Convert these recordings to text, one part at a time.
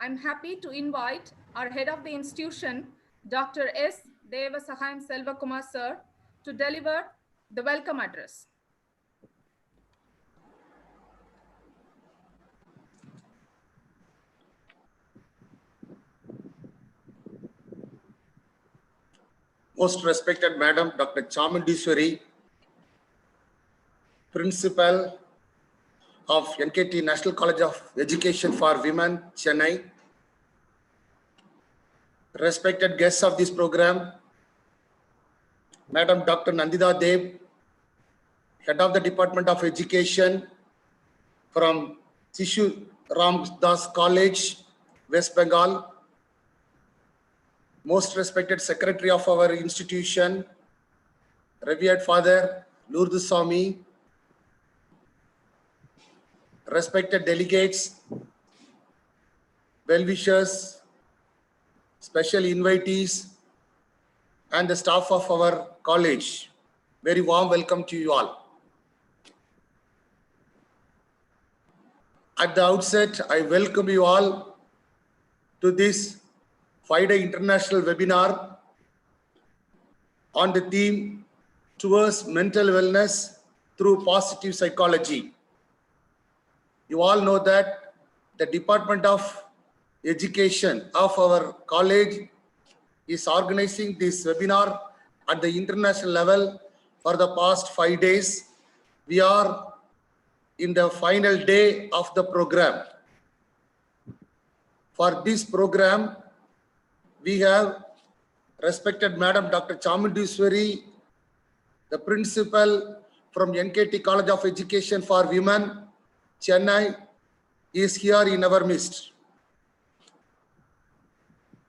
I'm happy to invite our head of the institution, Dr. S. Devasahayam Selvakumar sir, to deliver the welcome address. Most respected Madam Dr. Chamundiswari, Principal of NKT National College of Education for Women, Chennai, respected guests of this program, Madam Dr. Nandita Dev, Head of the Department of Education from Sishu Ram Das College, West Bengal, most respected Secretary of our institution, revered Father Lourdes Swami, respected delegates, well-wishers, special invitees, and the staff of our college. Very warm welcome to you all. At the outset, I welcome you all to this 5-day international webinar on the theme towards mental wellness through positive psychology. You all know that the Department of Education of our college is organizing this webinar at the international level for the past 5 days. We are in the final day of the program. For this program, we have respected Madam Dr. Chamundiswari, the principal from NKT College of Education for Women, Chennai, is here in our midst.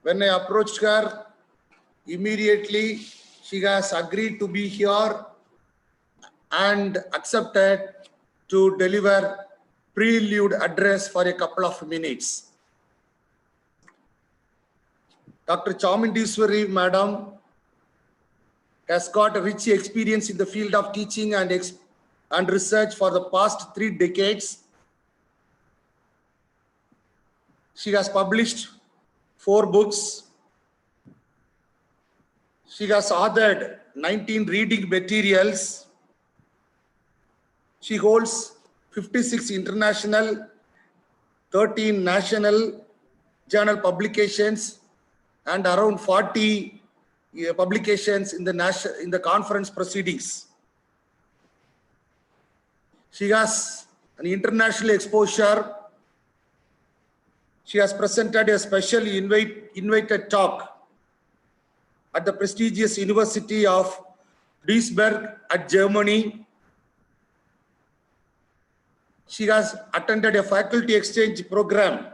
When I approached her, immediately she has agreed to be here and accepted to deliver prelude address for a couple of minutes. Dr. Chamundiswari Madam has got a rich experience in the field of teaching and research for the past 3 decades. She has published 4 books. She has authored 19 reading materials. She holds 56 international, 13 national journal publications, and around 40 publications in the conference proceedings. She has an international exposure. She has presented a special invited talk at the prestigious University of Duisburg at Germany. She has attended a faculty exchange program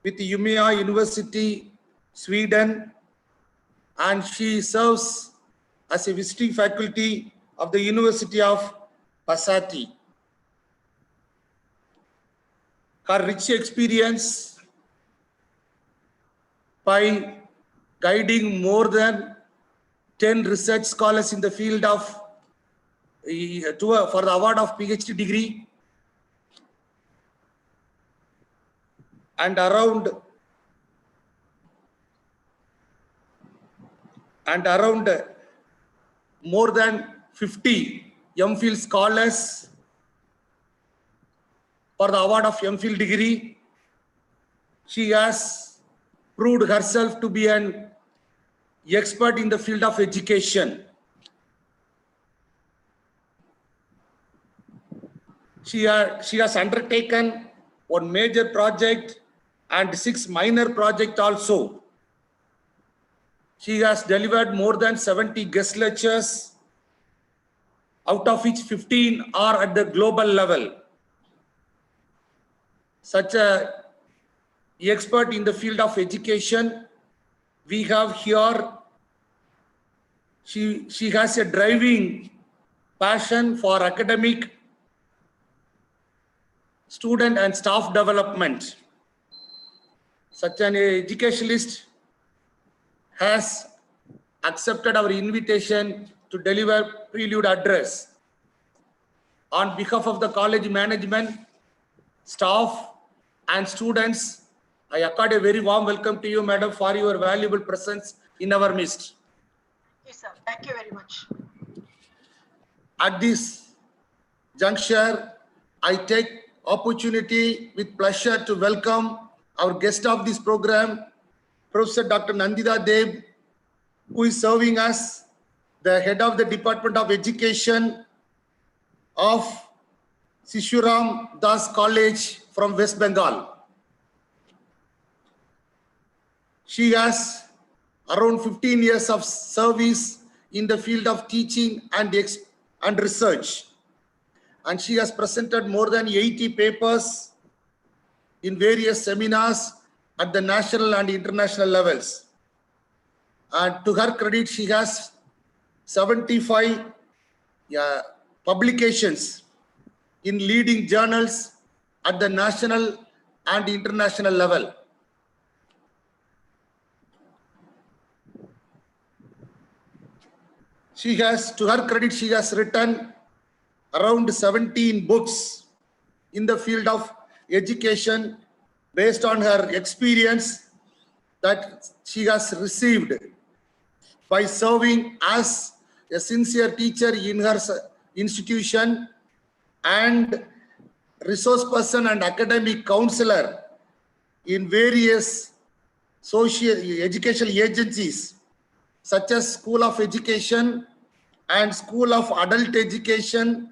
with Umeå University, Sweden, and she serves as a visiting faculty of the University of Passati. Her rich experience by guiding more than 10 research scholars in the field of for the award of PhD degree, and around more than 50 MPhil scholars for the award of MPhil degree. She has proved herself to be an expert in the field of education. She has undertaken 1 major project and 6 minor projects also. She has delivered more than 70 guest lectures, out of which 15 are at the global level. Such an expert in the field of education we have here. She has a driving passion for academic, student and staff development. Such an educationalist has accepted our invitation to deliver prelude address. On behalf of the college management, staff, and students, I accord a very warm welcome to you, madam, for your valuable presence in our midst. Yes, sir. Thank you very much. At this juncture, I take opportunity with pleasure to welcome our guest of this program, Professor Dr. Nandita Deb, who is serving as the head of the Department of Education of Sishuram Das College from West Bengal. She has around 15 years of service in the field of teaching and research. And she has presented more than 80 papers in various seminars at the national and international levels. And to her credit, she has 75 publications in leading journals at the national and international level. She has, to her credit, she has written around 17 books in the field of education based on her experience that she has received by serving as a sincere teacher in her institution and resource person and academic counselor in various social educational agencies such as School of Education and School of Adult Education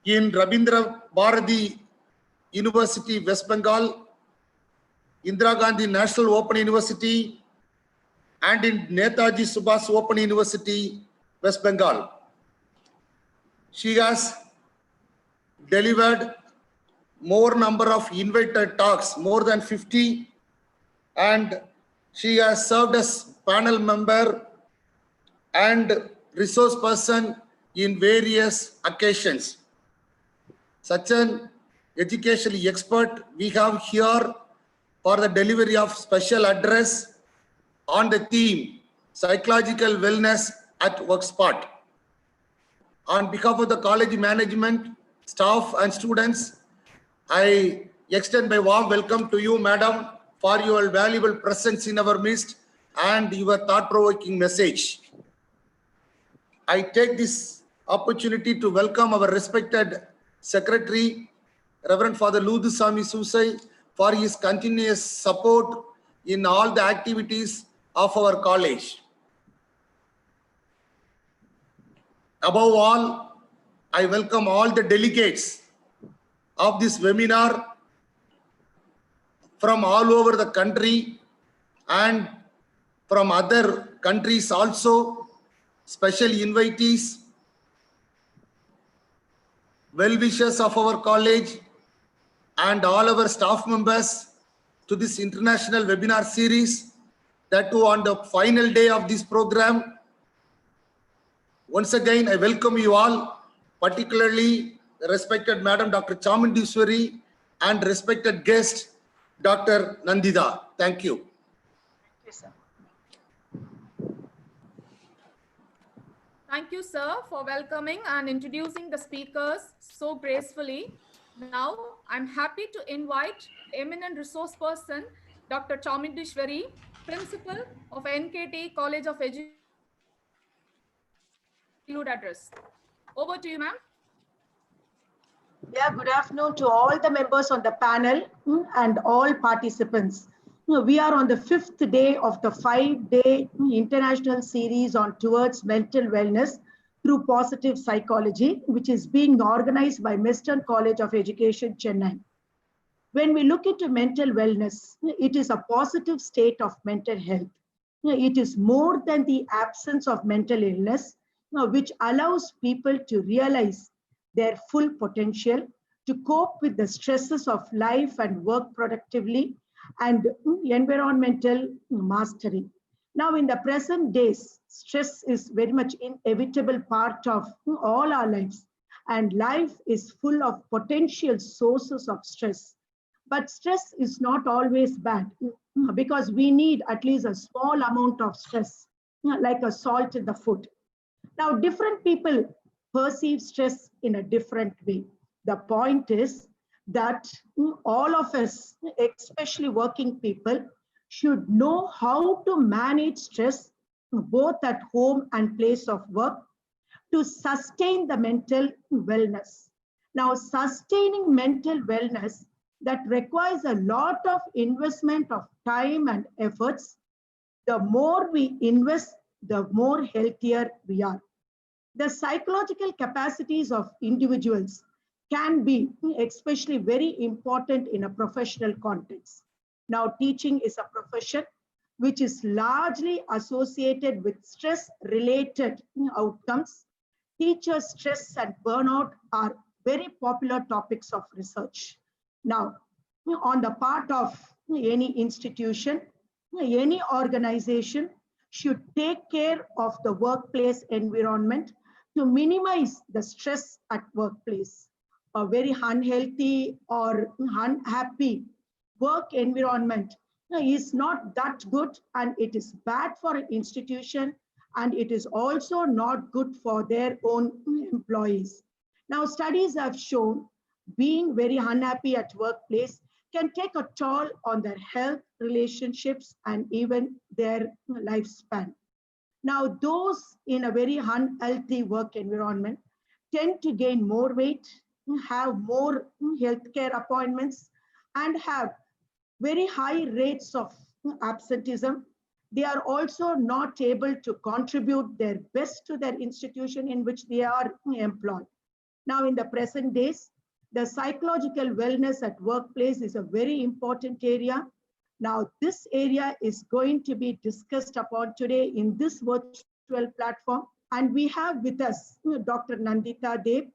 in Rabindra Bharati University, West Bengal, Indira Gandhi National Open University, and in Netaji Subhas Open University, West Bengal. She has delivered more number of invited talks, more than 50, and she has served as panel member and resource person in various occasions. Such an educational expert we have here for the delivery of special address on the theme psychological wellness at work spot. On behalf of the college management, staff and students, I extend my warm welcome to you, madam, for your valuable presence in our midst and your thought-provoking message. I take this opportunity to welcome our respected Secretary, Reverend Father Ludusami Susai, for his continuous support in all the activities of our college. Above all, I welcome all the delegates of this webinar from all over the country and from other countries also, special invitees, well-wishers of our college, and all our staff members to this international webinar series, that too on the final day of this program. Once again, I welcome you all, particularly the respected Madam Dr. Chamundishwari and respected guest, Dr. Nandita. Thank you. Yes, sir. Thank you, sir, for welcoming and introducing the speakers so gracefully. Now, I'm happy to invite eminent resource person, Dr. Chamundishwari, Principal of NKT College of Education, address. Over to you, ma'am. Yeah, good afternoon to all the members on the panel and all participants. We are on the 5th day of the 5-day international series on towards mental wellness through positive psychology, which is being organized by Western College of Education, Chennai. When we look into mental wellness, it is a positive state of mental health. It is more than the absence of mental illness, which allows people to realize their full potential, to cope with the stresses of life and work productively, and environmental mastery. Now, in the present days, stress is very much inevitable part of all our lives, and life is full of potential sources of stress. But stress is not always bad, because we need at least a small amount of stress, like a salt in the food. Now, different people perceive stress in a different way. The point is, that all of us, especially working people, should know how to manage stress both at home and place of work to sustain the mental wellness. Now, sustaining mental wellness that requires a lot of investment of time and efforts. The more we invest, the more healthier we are. The psychological capacities of individuals can be especially very important in a professional context. Now, teaching is a profession which is largely associated with stress-related outcomes. Teacher stress and burnout are very popular topics of research. Now, on the part of any institution, any organization should take care of the workplace environment to minimize the stress at workplace. A very unhealthy or unhappy work environment is not that good, and it is bad for an institution, and it is also not good for their own employees. Now, studies have shown being very unhappy at workplace can take a toll on their health, relationships, and even their lifespan. Now, those in a very unhealthy work environment tend to gain more weight, have more healthcare appointments, and have very high rates of absenteeism. They are also not able to contribute their best to their institution in which they are employed. Now, in the present days, the psychological wellness at workplace is a very important area. Now, this area is going to be discussed upon today in this virtual platform. And we have with us Dr. Nandita Dev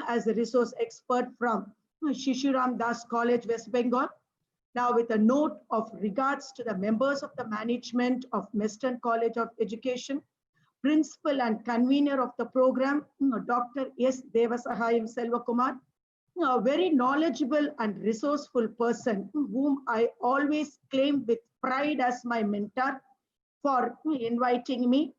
as a resource expert from Shishuram Das College, West Bengal. Now, with a note of regards to the members of the management of Western College of Education, principal and convener of the program, Dr. S. Devasahayam Selvakumar, a very knowledgeable and resourceful person whom I always claim with pride as my mentor for inviting me,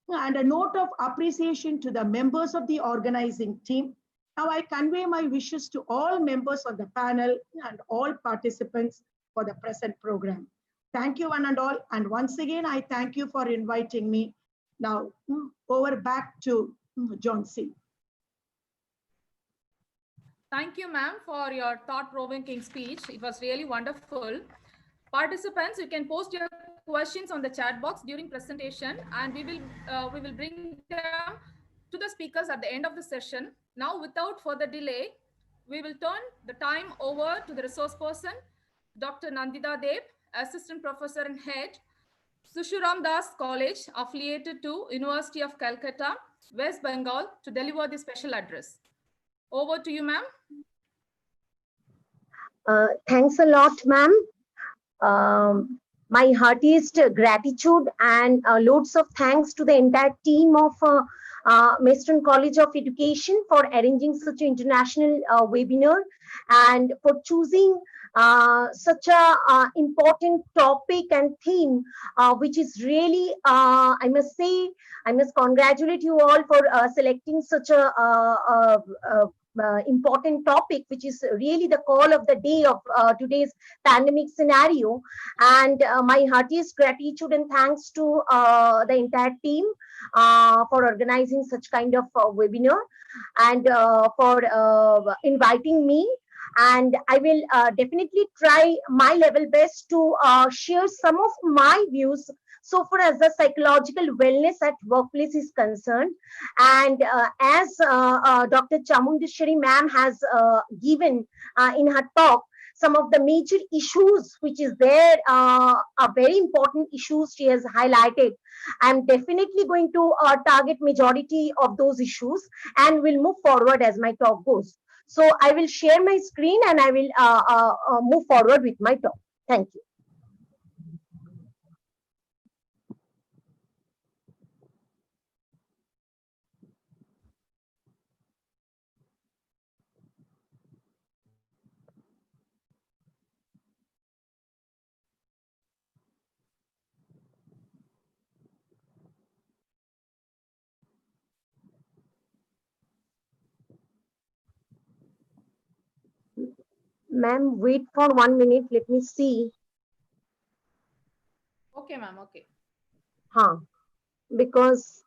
and a note of appreciation to the members of the organizing team. Now I convey my wishes to all members on the panel and all participants for the present program. Thank you one and all. And once again, I thank you for inviting me. Now over back to John C. Thank you, ma'am, for your thought-provoking speech. It was really wonderful. Participants, you can post your questions on the chat box during presentation, and we will bring them to the speakers at the end of the session. Now, without further delay, we will turn the time over to the resource person, Dr. Nandita Dev, Assistant Professor and Head, Sushuram Das College, affiliated to University of Calcutta, West Bengal, to deliver the special address. Over to you, ma'am. Thanks a lot, ma'am. My heartiest gratitude and loads of thanks to the entire team of Western College of Education for arranging such an international webinar and for choosing such a important topic and theme, which is really, I must say, I must congratulate you all for selecting such a important topic, which is really the call of the day of today's pandemic scenario. And my heartiest gratitude and thanks to the entire team for organizing such kind of webinar and for inviting me. And I will definitely try my level best to share some of my views so far as the psychological wellness at workplace is concerned. And as Dr. Chamundeshwari ma'am has given in her talk, some of the major issues which is there are very important issues she has highlighted. I'm definitely going to target majority of those issues and will move forward as my talk goes. So I will share my screen and I will move forward with my talk. Thank you. Ma'am, wait for 1 minute. Let me see. Okay, ma'am. Okay. Huh. Because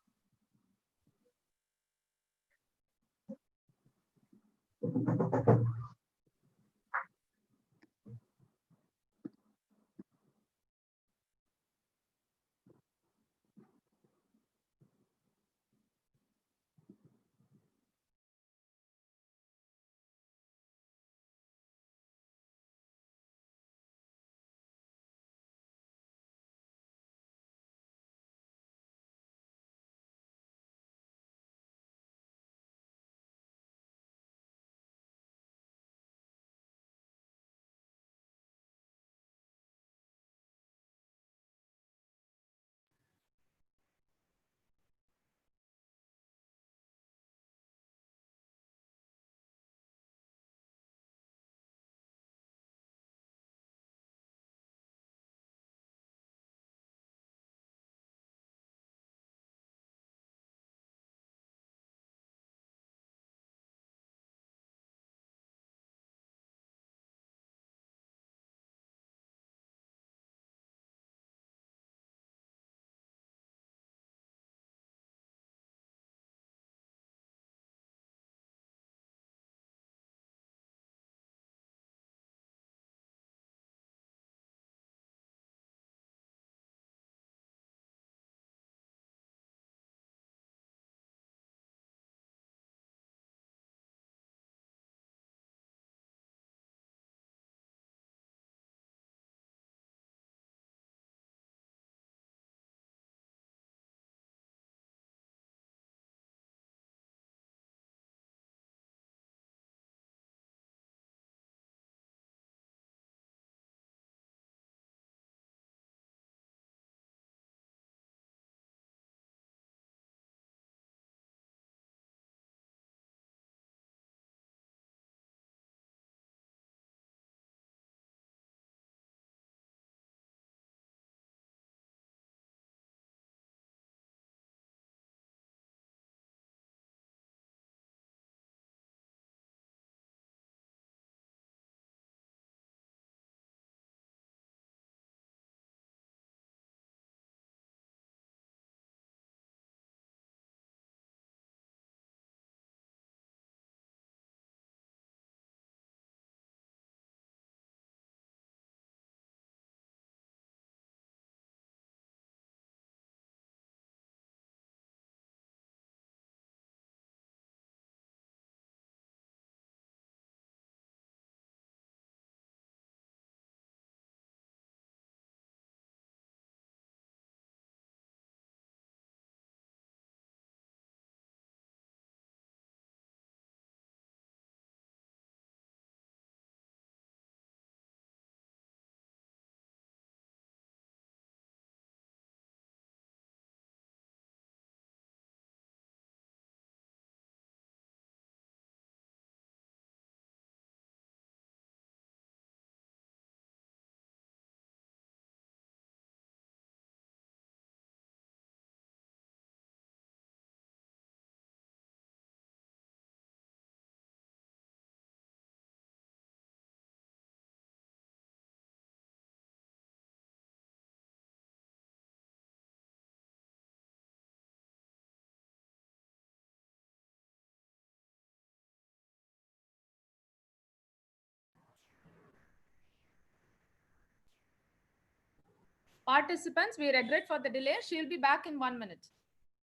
Participants, we regret for the delay. She'll be back in 1 minute.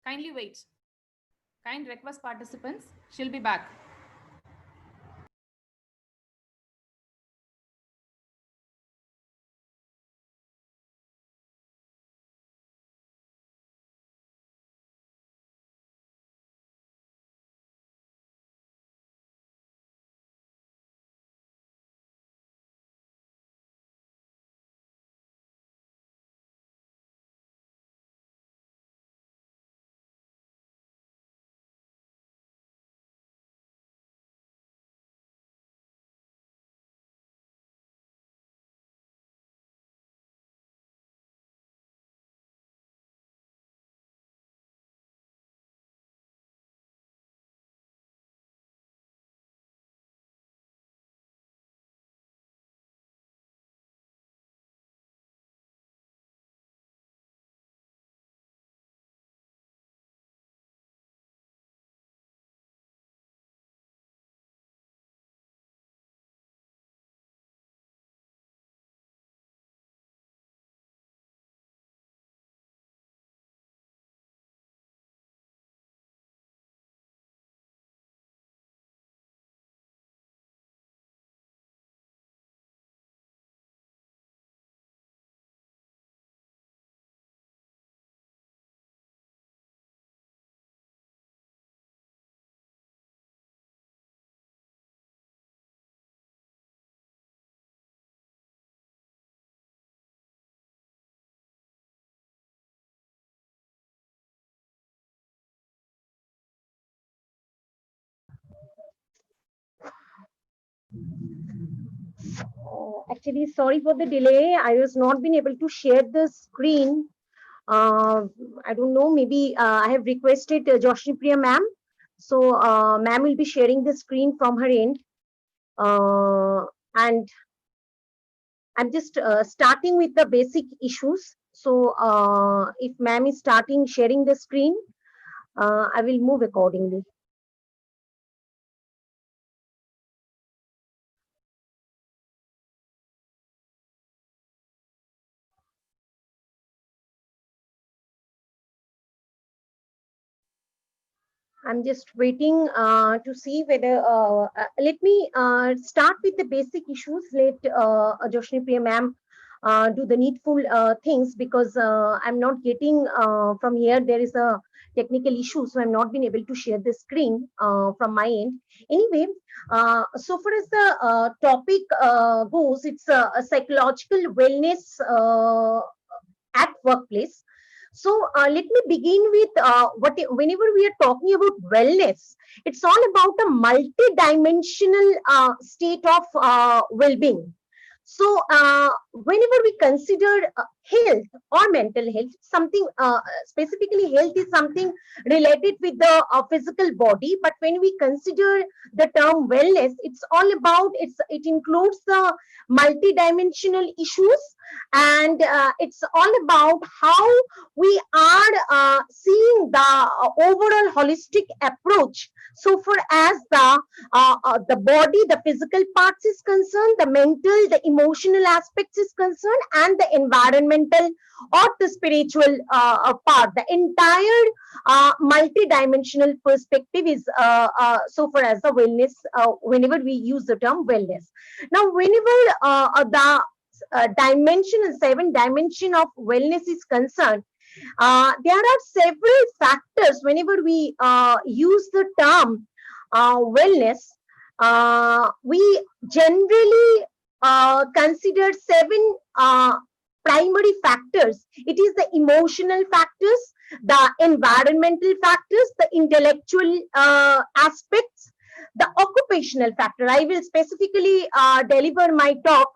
Kindly wait. Kind request, participants. She'll be back. Actually, sorry for the delay. I was not been able to share the screen. I don't know. Maybe I have requested Joshni Priya ma'am. So ma'am will be sharing the screen from her end. And I'm just starting with the basic issues. So if ma'am is starting sharing the screen, I will move accordingly. I'm just waiting to see whether. Let me start with the basic issues. Let Joshni Priya ma'am do the needful things, because I'm not getting from here. There is a technical issue, so I'm not been able to share the screen from my end. Anyway, so far as the topic goes, it's a psychological wellness at workplace. So let me begin with whenever we are talking about wellness, it's all about a multi-dimensional state of well-being. So whenever we consider health or mental health, something specifically health is something related with the physical body. But when we consider the term wellness, it's all about it includes the multi-dimensional issues, and it's all about how we are seeing the overall holistic approach so far as the body, the physical parts is concerned, the mental, the emotional aspects is concerned, and the environmental or the spiritual part. The entire multi-dimensional perspective is so far as the wellness, whenever we use the term wellness. Now, whenever the dimension, 7 dimension of wellness is concerned, there are several factors whenever we use the term wellness. We generally consider 7 primary factors. It is the emotional factors, the environmental factors, the intellectual aspects, the occupational factor. I will specifically deliver my talk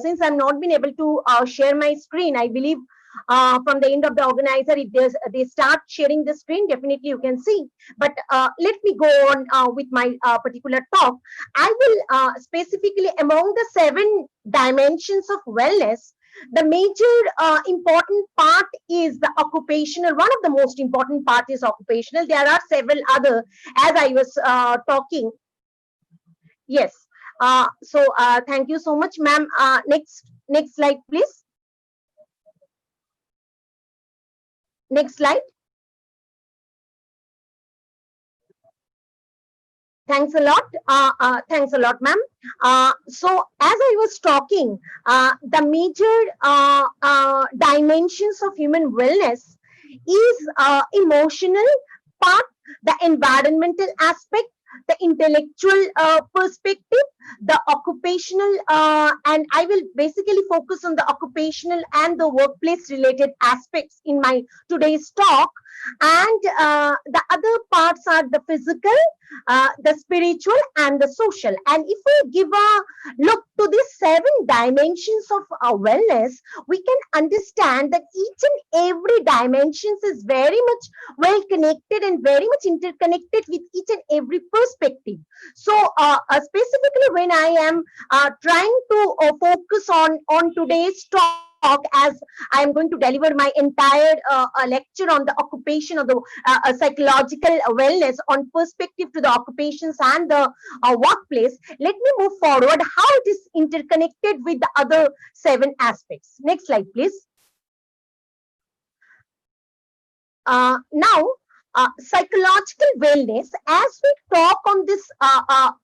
since I'm not been able to share my screen. I believe from the end of the organizer, if they start sharing the screen, definitely you can see. But let me go on with my particular talk. I will specifically, among the 7 dimensions of wellness, the major important part is the occupational. One of the most important part is occupational. There are several other, as I was talking. Yes. So thank you so much, ma'am. Next slide, please. Next slide. Thanks a lot. Thanks a lot, ma'am. So as I was talking, the major dimensions of human wellness is emotional part, the environmental aspect, the intellectual perspective, the occupational, and I will basically focus on the occupational and the workplace related aspects in my today's talk. And the other parts are the physical, the spiritual, and the social. And if we give a look to these 7 dimensions of our wellness, we can understand that each and every dimensions is very much well connected and very much interconnected with each and every perspective. So specifically when I am trying to focus on today's talk, as I am going to deliver my entire lecture on the occupation of the psychological wellness on perspective to the occupations and the workplace, let me move forward how it is interconnected with the other 7 aspects. Next slide, please. Now, psychological wellness, as we talk on this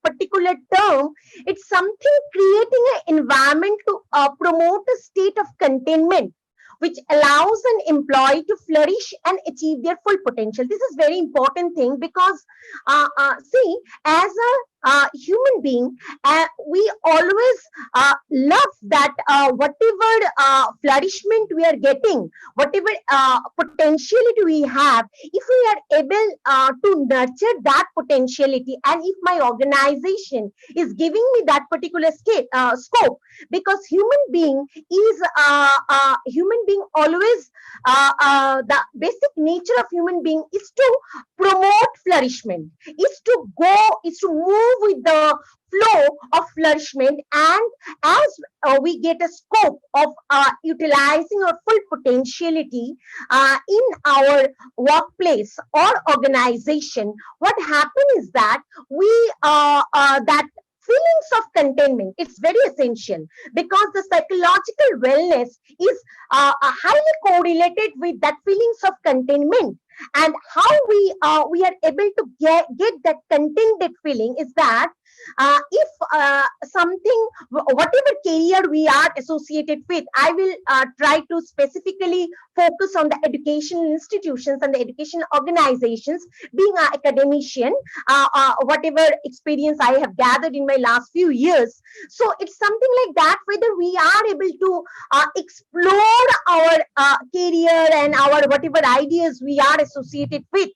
particular term, it's something creating an environment to promote a state of contentment, which allows an employee to flourish and achieve their full potential. This is very important thing, because see, as a human being, we always love that whatever flourishment we are getting, whatever potentiality we have, if we are able to nurture that potentiality, and if my organization is giving me that particular scope, because human being always, the basic nature of human being is to promote flourishment, is to move with the flow of flourishment. And as we get a scope of utilizing our full potentiality in our workplace or organization, what happens is that we that feelings of contentment, it's very essential, because the psychological wellness is highly correlated with that feelings of contentment. And how we are able to get that contented feeling is that if something, whatever career we are associated with, I will try to specifically focus on the educational institutions and the education organizations. Being an academician, whatever experience I have gathered in my last few years, so it's something like that, whether we are able to explore our career and our whatever ideas we are associated with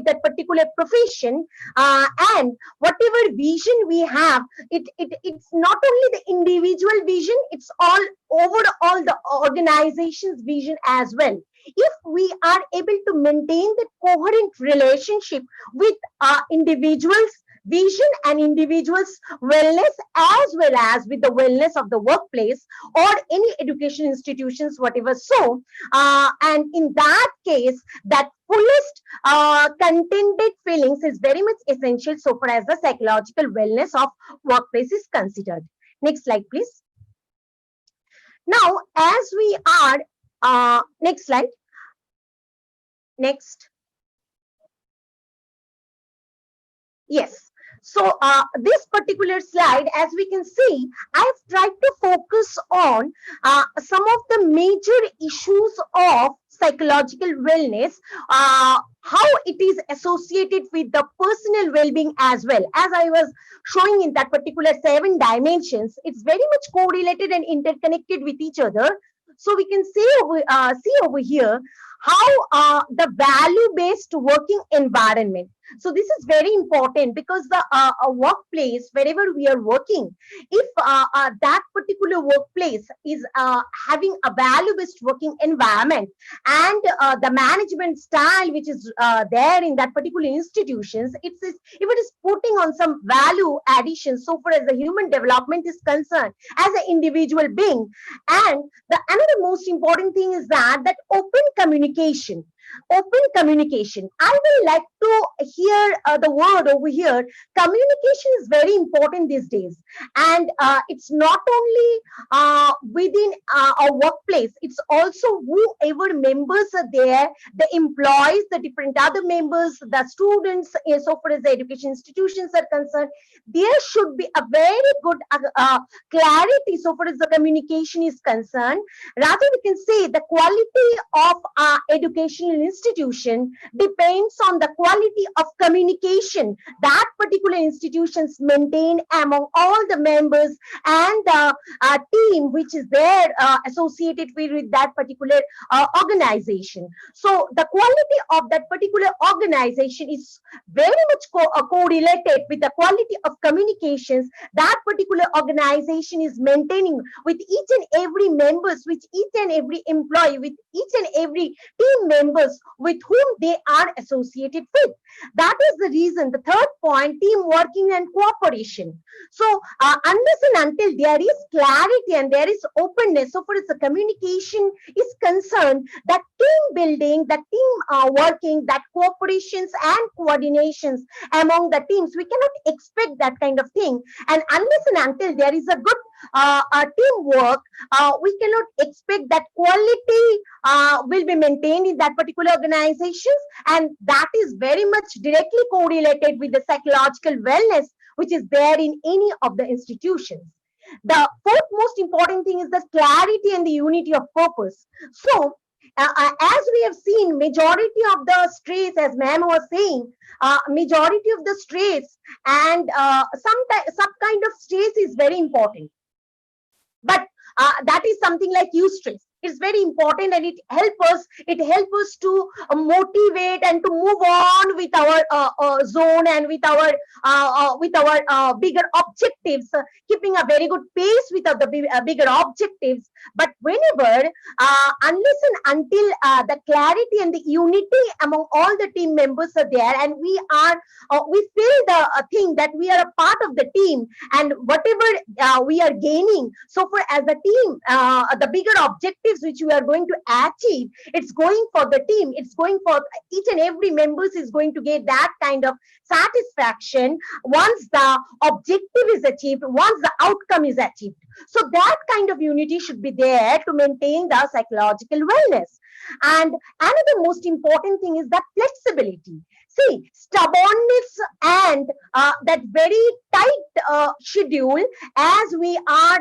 that particular profession, and whatever vision we have, it's not only the individual vision, it's all overall the organization's vision as well. If we are able to maintain the coherent relationship with individuals vision and individuals wellness, as well as with the wellness of the workplace or any education institutions, whatever, so and in that case, that fullest contented feelings is very much essential so far as the psychological wellness of workplace is considered. Next slide, please. Now, as we are next slide. Next. Yes. So this particular slide, as we can see, I've tried to focus on some of the major issues of psychological wellness, how it is associated with the personal well-being as well. As I was showing in that particular 7 dimensions, it's very much correlated and interconnected with each other. So we can see over here how the value-based working environment. So this is very important, because the workplace, wherever we are working, if that particular workplace is having a value-based working environment, and the management style which is there in that particular institutions, if it is putting on some value addition so far as the human development is concerned as an individual being. And the another most important thing is that open communication. I will like to hear the word over here. Communication is very important these days, and it's not only within our workplace, it's also whoever members are there, the employees, the different other members, the students, so far as the education institutions are concerned. There should be a very good clarity so far as the communication is concerned. Rather, we can say the quality of educational institution depends on the quality of communication that particular institutions maintain among all the members and the team which is there associated with that particular organization. So the quality of that particular organization is very much correlated with the quality of communications that particular organization is maintaining with each and every members, with each and every employee, with each and every team members with whom they are associated with. That is the reason. The third point, team working and cooperation. So unless and until there is clarity and there is openness, so far as the communication is concerned, that team building, that team working, that cooperations and coordinations among the teams, we cannot expect that kind of thing. And unless and until there is a good teamwork, we cannot expect that quality will be maintained in that particular organizations, and that is very much directly correlated with the psychological wellness which is there in any of the institutions. The fourth most important thing is the clarity and the unity of purpose. So As we have seen, majority of the stress, as ma'am was saying, majority of the stress and some kind of stress is very important, but that is something like eustress. It's very important, and it helps us to motivate and to move on with our zone and with our bigger objectives, keeping a very good pace with the bigger objectives. But whenever, unless and until the clarity and the unity among all the team members are there, and we feel the thing that we are a part of the team, and whatever we are gaining, so for as a team, the bigger objectives which we are going to achieve, it's going for the team, it's going for each and every members is going to get that kind of satisfaction once the objective is achieved, once the outcome is achieved. So that kind of unity should be there to maintain the psychological wellness. And another most important thing is that flexibility. See, stubbornness and that very tight schedule, as we are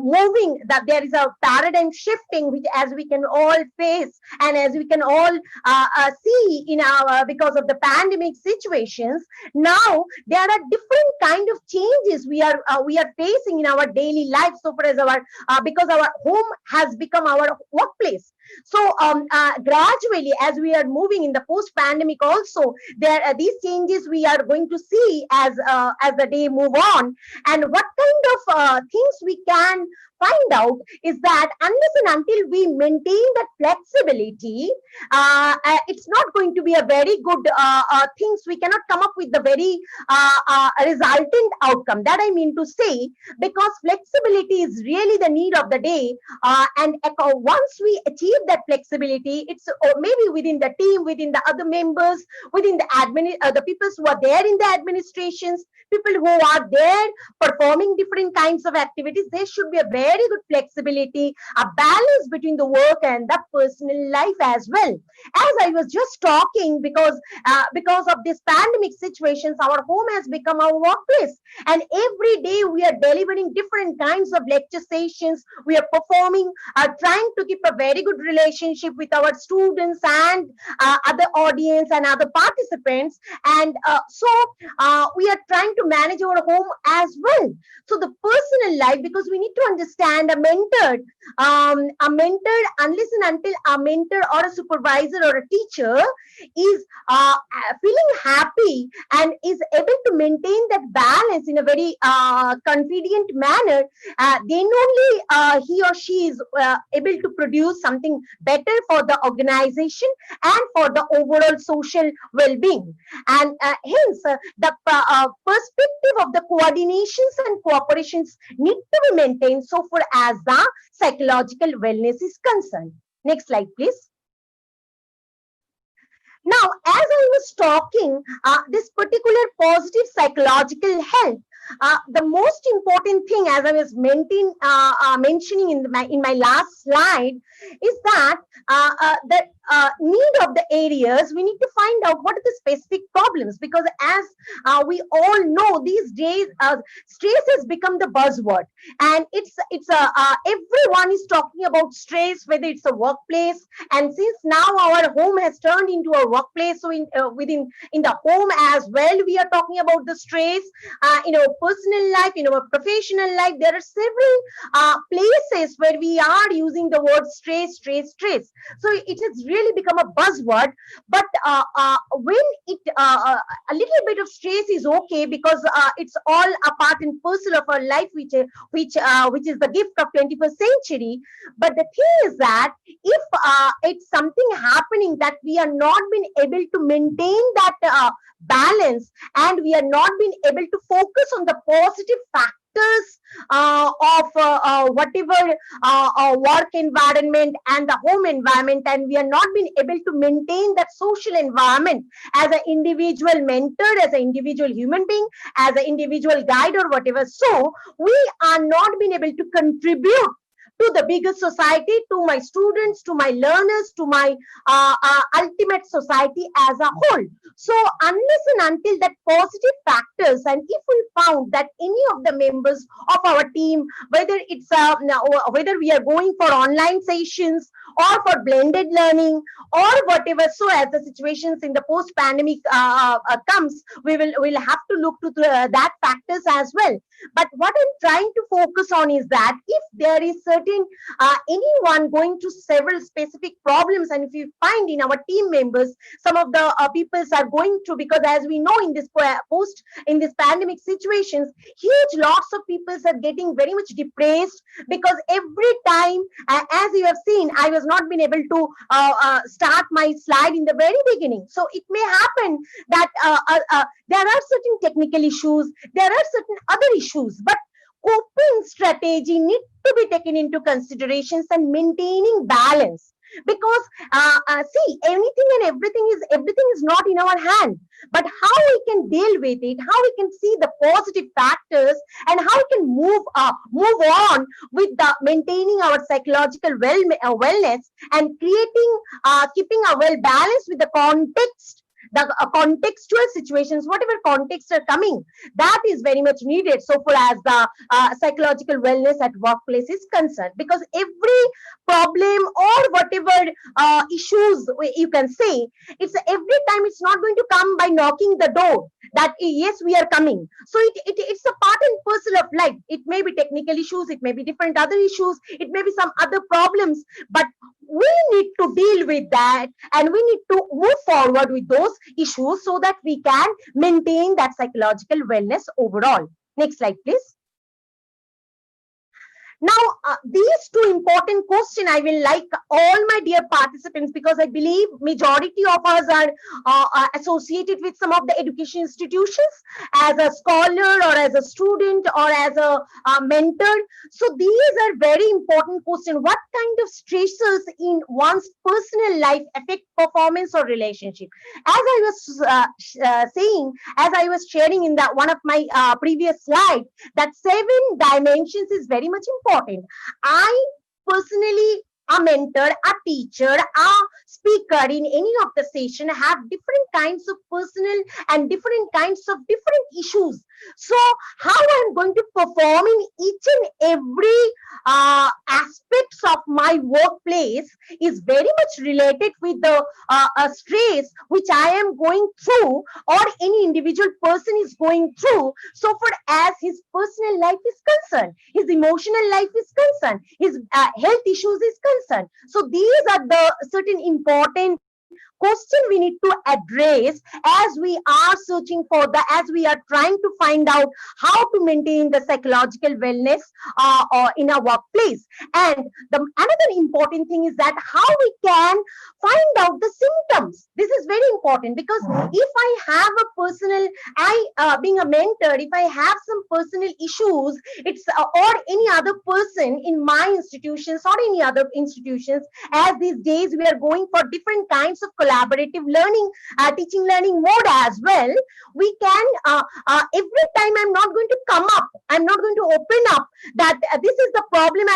moving, that there is a paradigm shifting, which as we can all face and as we can all see in our because of the pandemic situations. Now there are different kind of changes we are facing in our daily life. So for as our because our home has become our workplace. So gradually, as we are moving in the post-pandemic, also there are these changes we are going to see as the day move on. And what kind of things we can find out is that unless and until we maintain that flexibility, it's not going to be a very good things. We cannot come up with the very resultant outcome. That I mean to say, because flexibility is really the need of the day. And once we achieve that flexibility, it's maybe within the team, within the other members, within the the people who are there in the administrations, people who are there performing different kinds of activities, there should be a very good flexibility, a balance between the work and the personal life as well. As I was just talking, because of this pandemic situations, our home has become our workplace, and every day we are delivering different kinds of lecture sessions. We are performing, trying to keep a very good relationship with our students and other audience and other participants, and so we are trying to manage our home as well. So the personal life, because we need to understand a mentor, unless and until a mentor or a supervisor or a teacher is feeling happy and is able to maintain that balance in a very convenient manner, then only he or she is able to produce something better for the organization and for the overall social well-being. And hence, the perspective of the coordinations and cooperations need to be maintained so far as the psychological wellness is concerned. Next slide, please. Now, as I was talking, this particular positive psychological health, the most important thing, as I was mentioning in my last slide, is that the need of the areas, we need to find out what are the specific problems, because as we all know these days, stress has become the buzzword, and it's everyone is talking about stress, whether it's a workplace, and since now our home has turned into a workplace, so within the home as well, we are talking about the stress in our personal life, in our professional life. There are several places where we are using the word stress. So it has really become a buzzword. But when it a little bit of stress is okay, because it's all a part and parcel of our life, which is the gift of 21st century. But the thing is that if it's something happening that we are not been able to maintain that balance, and we are not been able to focus on the positive factors of whatever work environment and the home environment, and we are not been able to maintain that social environment as an individual mentor, as an individual human being, as an individual guide or whatever, so we are not been able to contribute to the bigger society, to my students, to my learners, to my ultimate society as a whole. So unless and until that positive factors, and if we found that any of the members of our team, whether it's whether we are going for online sessions or for blended learning or whatever, so as the situations in the post pandemic comes, we'll have to look to that factors as well. But what I'm trying to focus on is that if there is certain anyone going to several specific problems, and if you find in our team members some of the peoples are going through, because as we know in this in this pandemic situations, huge lots of peoples are getting very much depressed, because every time, as you have seen, I was not been able to start my slide in the very beginning. So it may happen that there are certain technical issues, there are certain other issues, but coping strategy need to be taken into considerations and maintaining balance. Because see, anything and everything is not in our hand, but how we can deal with it, how we can see the positive factors, and how we can move on with the maintaining our psychological wellness, and creating keeping a well balance with the context, the contextual situations, whatever contexts are coming, that is very much needed so far as the psychological wellness at workplace is concerned. Because every problem or whatever issues you can say, it's every time, it's not going to come by knocking the door that yes, we are coming. So it's a part and parcel of life. It may be technical issues, it may be different other issues, it may be some other problems, but we need to deal with that, and we need to move forward with those issues so that we can maintain that psychological wellness overall. Next slide, please. Now, these two important questions I will like all my dear participants, because I believe majority of us are associated with some of the education institutions as a scholar or as a student or as a mentor. So these are very important questions. What kind of stressors in one's personal life affect performance or relationship? As I was saying, as I was sharing in that one of my previous slides, that 7 dimensions is very much important. I personally, a mentor, a teacher, a speaker in any of the session have different kinds of personal and different kinds of different issues. So how I'm going to perform in each and every aspects of my workplace is very much related with the stress which I am going through, or any individual person is going through, so far as his personal life is concerned, his emotional life is concerned, his health issues is concerned. So these are the certain important question we need to address as we are searching for as we are trying to find out how to maintain the psychological wellness in our workplace. And another important thing is that how we can find out the symptoms. This is very important, because if I have a personal, being a mentor, if I have some personal issues, it's or any other person in my institutions or any other institutions, as these days we are going for different kinds of collaborative learning, teaching learning mode as well, we can every time I'm not going to come up, I'm not going to open up that this is the problem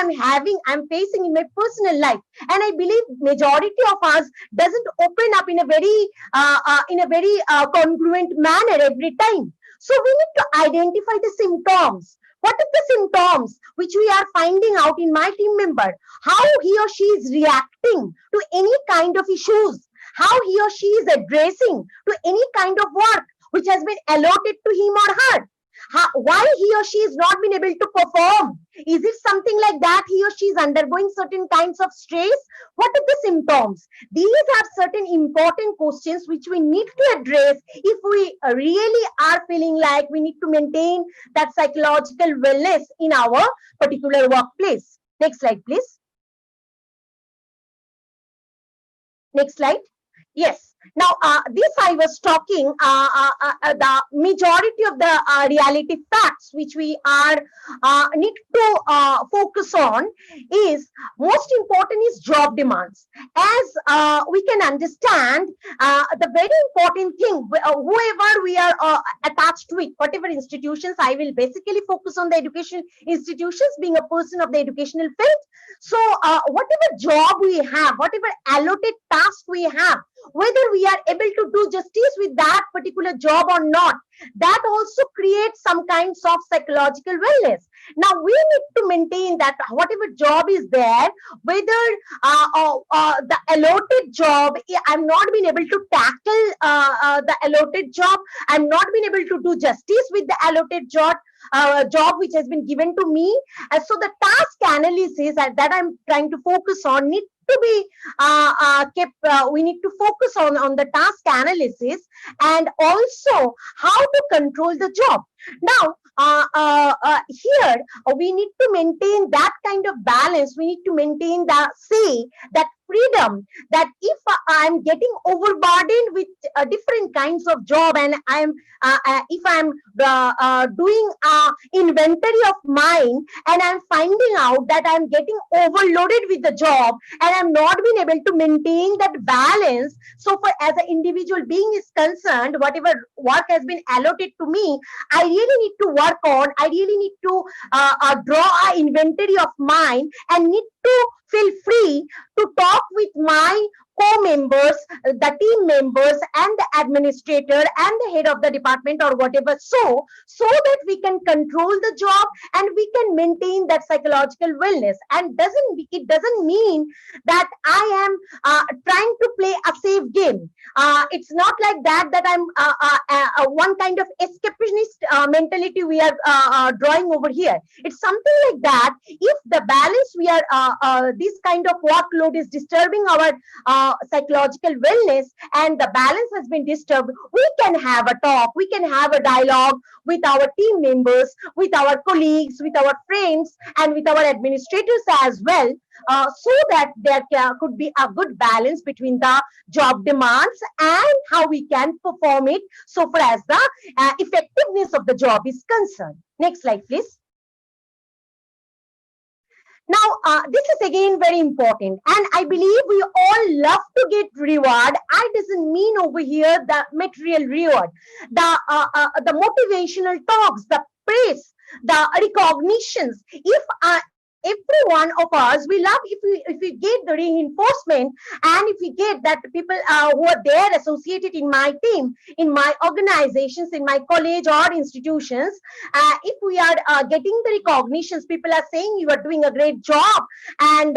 I'm facing in my personal life. And I believe majority of us doesn't open up in a very congruent manner every time. So we need to identify the symptoms. What are the symptoms which we are finding out in my team member? How he or she is reacting to any kind of issues, how he or she is addressing to any kind of work which has been allotted to him or her. Why he or she is not been able to perform? Is it something like that he or she is undergoing certain kinds of stress? What are the symptoms? These are certain important questions which we need to address if we really are feeling like we need to maintain that psychological wellness in our particular workplace. Next slide, please. Next slide. Yes. Now, this I was talking, the majority of the reality facts which we are need to focus on is most important is job demands. As we can understand, the very important thing, whoever we are attached with, whatever institutions, I will basically focus on the education institutions being a person of the educational field. So whatever job we have, whatever allotted task we have, whether we are able to do justice with that particular job or not, that also creates some kinds of psychological wellness. Now we need to maintain that whatever job is there, whether the allotted job, I'm not being able to tackle the allotted job, I'm not being able to do justice with the allotted job which has been given to me. So the task analysis that I'm trying to focus on need to be kept. We need to focus on the task analysis and also how to control the job. Now, here we need to maintain that kind of balance. We need to maintain that freedom, that if I'm getting overburdened with different kinds of job, and I'm if I'm doing inventory of mine, and I'm finding out that I'm getting overloaded with the job and I'm not being able to maintain that balance. So for as an individual being is concerned, whatever work has been allotted to me, I really need to work on, I really need to draw an inventory of mine and need to feel free to talk with my co-members, the team members, and the administrator and the head of the department or whatever, so that we can control the job and we can maintain that psychological wellness. And it doesn't mean that I am trying to play a safe game. It's not like that I'm one kind of escapist mentality we are drawing over here. It's something like that. If the balance we are this kind of workload is disturbing our psychological wellness and the balance has been disturbed, we can have a talk, we can have a dialogue with our team members, with our colleagues, with our friends, and with our administrators as well, so that there could be a good balance between the job demands and how we can perform it so far as the effectiveness of the job is concerned. Next slide, please. Now, this is again very important, and I believe we all love to get reward. I doesn't mean over here the material reward, the motivational talks, the praise, the recognitions. If every one of us, we love if we get the reinforcement, and if we get that people who are there associated in my team, in my organizations, in my college or institutions, if we are getting the recognitions, people are saying you are doing a great job, and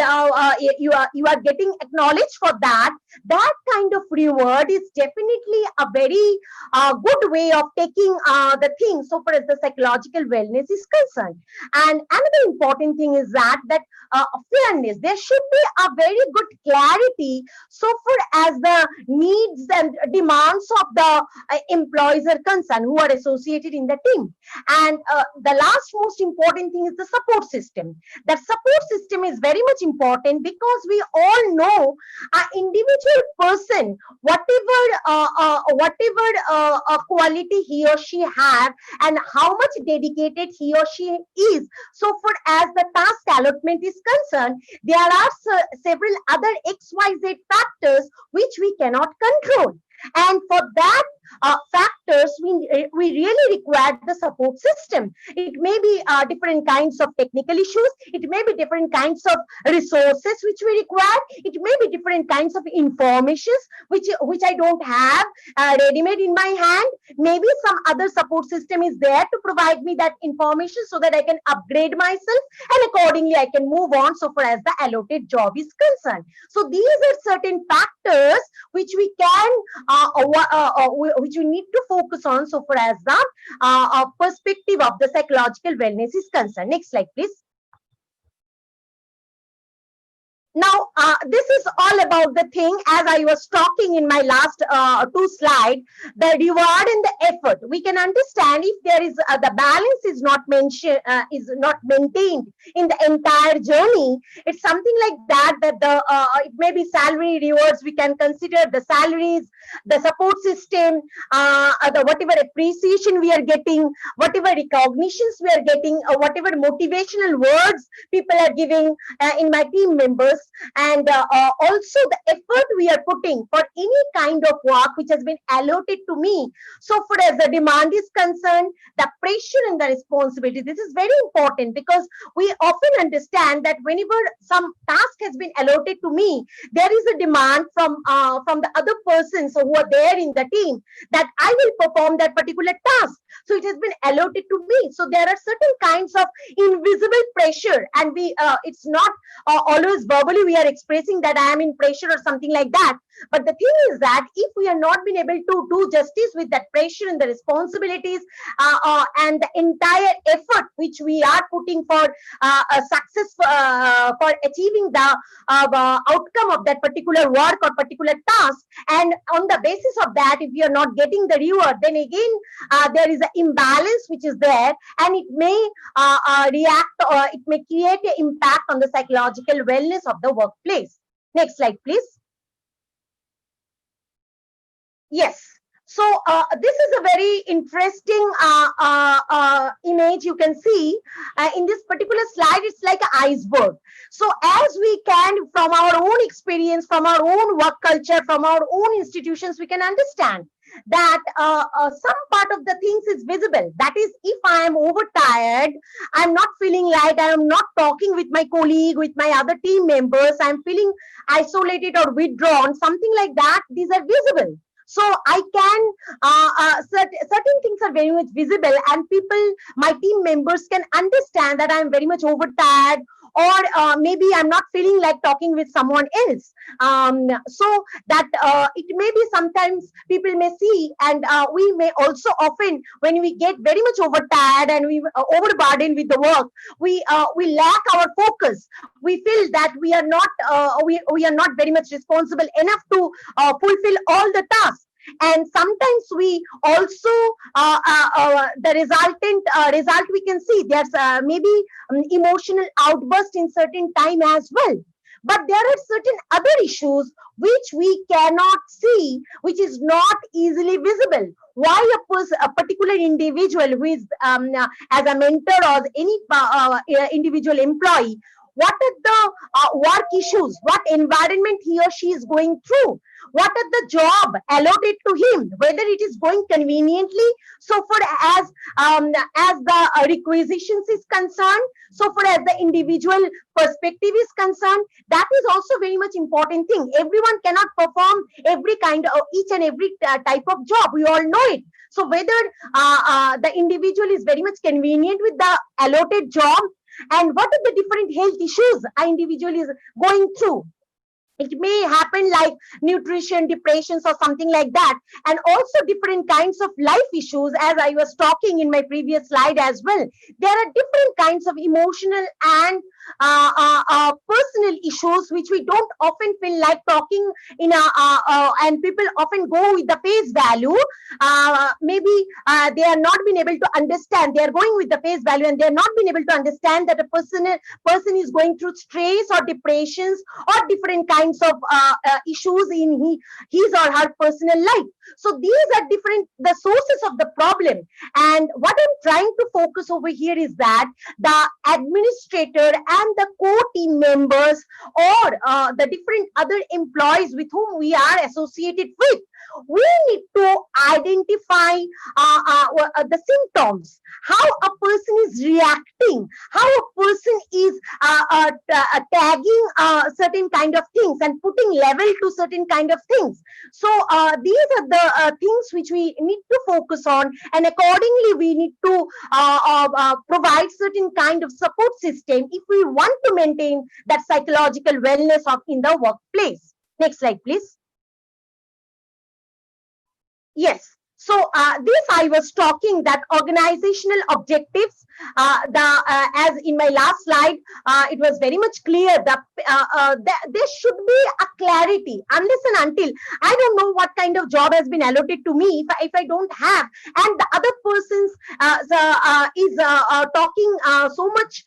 you are getting acknowledged for that, that kind of reward is definitely a very good way of taking the thing so far as the psychological wellness is concerned. And another important thing is that fairness, there should be a very good clarity so far as the needs and demands of the employees are concerned who are associated in the team. And the last most important thing is the support system. That support system is very much important, because we all know an individual person, whatever quality he or she have and how much dedicated he or she is, so far as the task allotment is concerned, there are several other XYZ factors which we cannot control. And for that factors, we really require the support system. It may be different kinds of technical issues. It may be different kinds of resources which we require. It may be different kinds of informations which I don't have ready-made in my hand. Maybe some other support system is there to provide me that information so that I can upgrade myself, and accordingly I can move on so far as the allotted job is concerned. So these are certain factors which we can which we need to focus on so far as the perspective of the psychological wellness is concerned. Next slide, please. Now, this is all about the thing, as I was talking in my last two slides, the reward and the effort. We can understand if there is the balance is not mentioned, is not maintained in the entire journey. It's something like that. That the it may be salary rewards. We can consider the salaries, the support system, the whatever appreciation we are getting, whatever recognitions we are getting, whatever motivational words people are giving in my team members, and also the effort we are putting for any kind of work which has been allotted to me. So for as the demand is concerned, the pressure and the responsibility, this is very important, because we often understand that whenever some task has been allotted to me, there is a demand from the other persons who are there in the team that I will perform that particular task. So it has been allotted to me. So there are certain kinds of invisible pressure, and we it's not always verbally we are expressing that I am in pressure or something like that. But the thing is that if we are not been able to do justice with that pressure and the responsibilities and the entire effort which we are putting for a success, for achieving the outcome of that particular work or particular task, and on the basis of that, if we are not getting the reward, then again there is an imbalance which is there, and it may react, or it may create an impact on the psychological wellness of the workplace. Next slide, please. Yes. So this is a very interesting image you can see in this particular slide. It's like an iceberg. So as we can, from our own experience, from our own work culture, from our own institutions, we can understand that some part of the things is visible. That is, if I am overtired, I'm not feeling like I am not talking with my colleague, with my other team members, I'm feeling isolated or withdrawn, something like that, these are visible. So I can, certain things are very much visible, and people, my team members can understand that I'm very much overtired, or maybe I'm not feeling like talking with someone else. So that it may be sometimes people may see, and we may also often, when we get very much overtired and we overburdened with the work, we lack our focus. We feel that we are not we are not very much responsible enough to fulfill all the tasks. And sometimes we also the resultant result we can see there's maybe emotional outburst in certain time as well. But there are certain other issues which we cannot see, which is not easily visible. Why a particular individual who is as a mentor or any individual employee, what are the work issues, what environment he or she is going through, what are the job allotted to him, whether it is going conveniently, so for as the requisitions is concerned, so for as the individual perspective is concerned, that is also very much important thing. Everyone cannot perform every kind of each and every type of job, we all know it. So whether the individual is very much convenient with the allotted job, and what are the different health issues an individual is going through. It may happen like nutrition, depressions, or something like that. And also different kinds of life issues, as I was talking in my previous slide as well. There are different kinds of emotional and personal issues which we don't often feel like talking in and people often go with the face value. Maybe they are not been able to understand. They are going with the face value, and they are not been able to understand that a person is going through stress or depressions or different kinds of issues in his or her personal life. So these are different, the sources of the problem. And what I'm trying to focus over here is that the administrator and the core team members, or the different other employees with whom we are associated with, we need to identify the symptoms, how a person is reacting, how a person is tagging certain kind of things and putting level to certain kind of things. So these are the things which we need to focus on, and accordingly we need to provide certain kind of support system if we want to maintain that psychological wellness in the workplace. Next slide, please. Yes. So this I was talking that organizational objectives, as in my last slide, it was very much clear that there should be a clarity. Unless and until I don't know what kind of job has been allotted to me, if I don't have, and the other person's is talking so much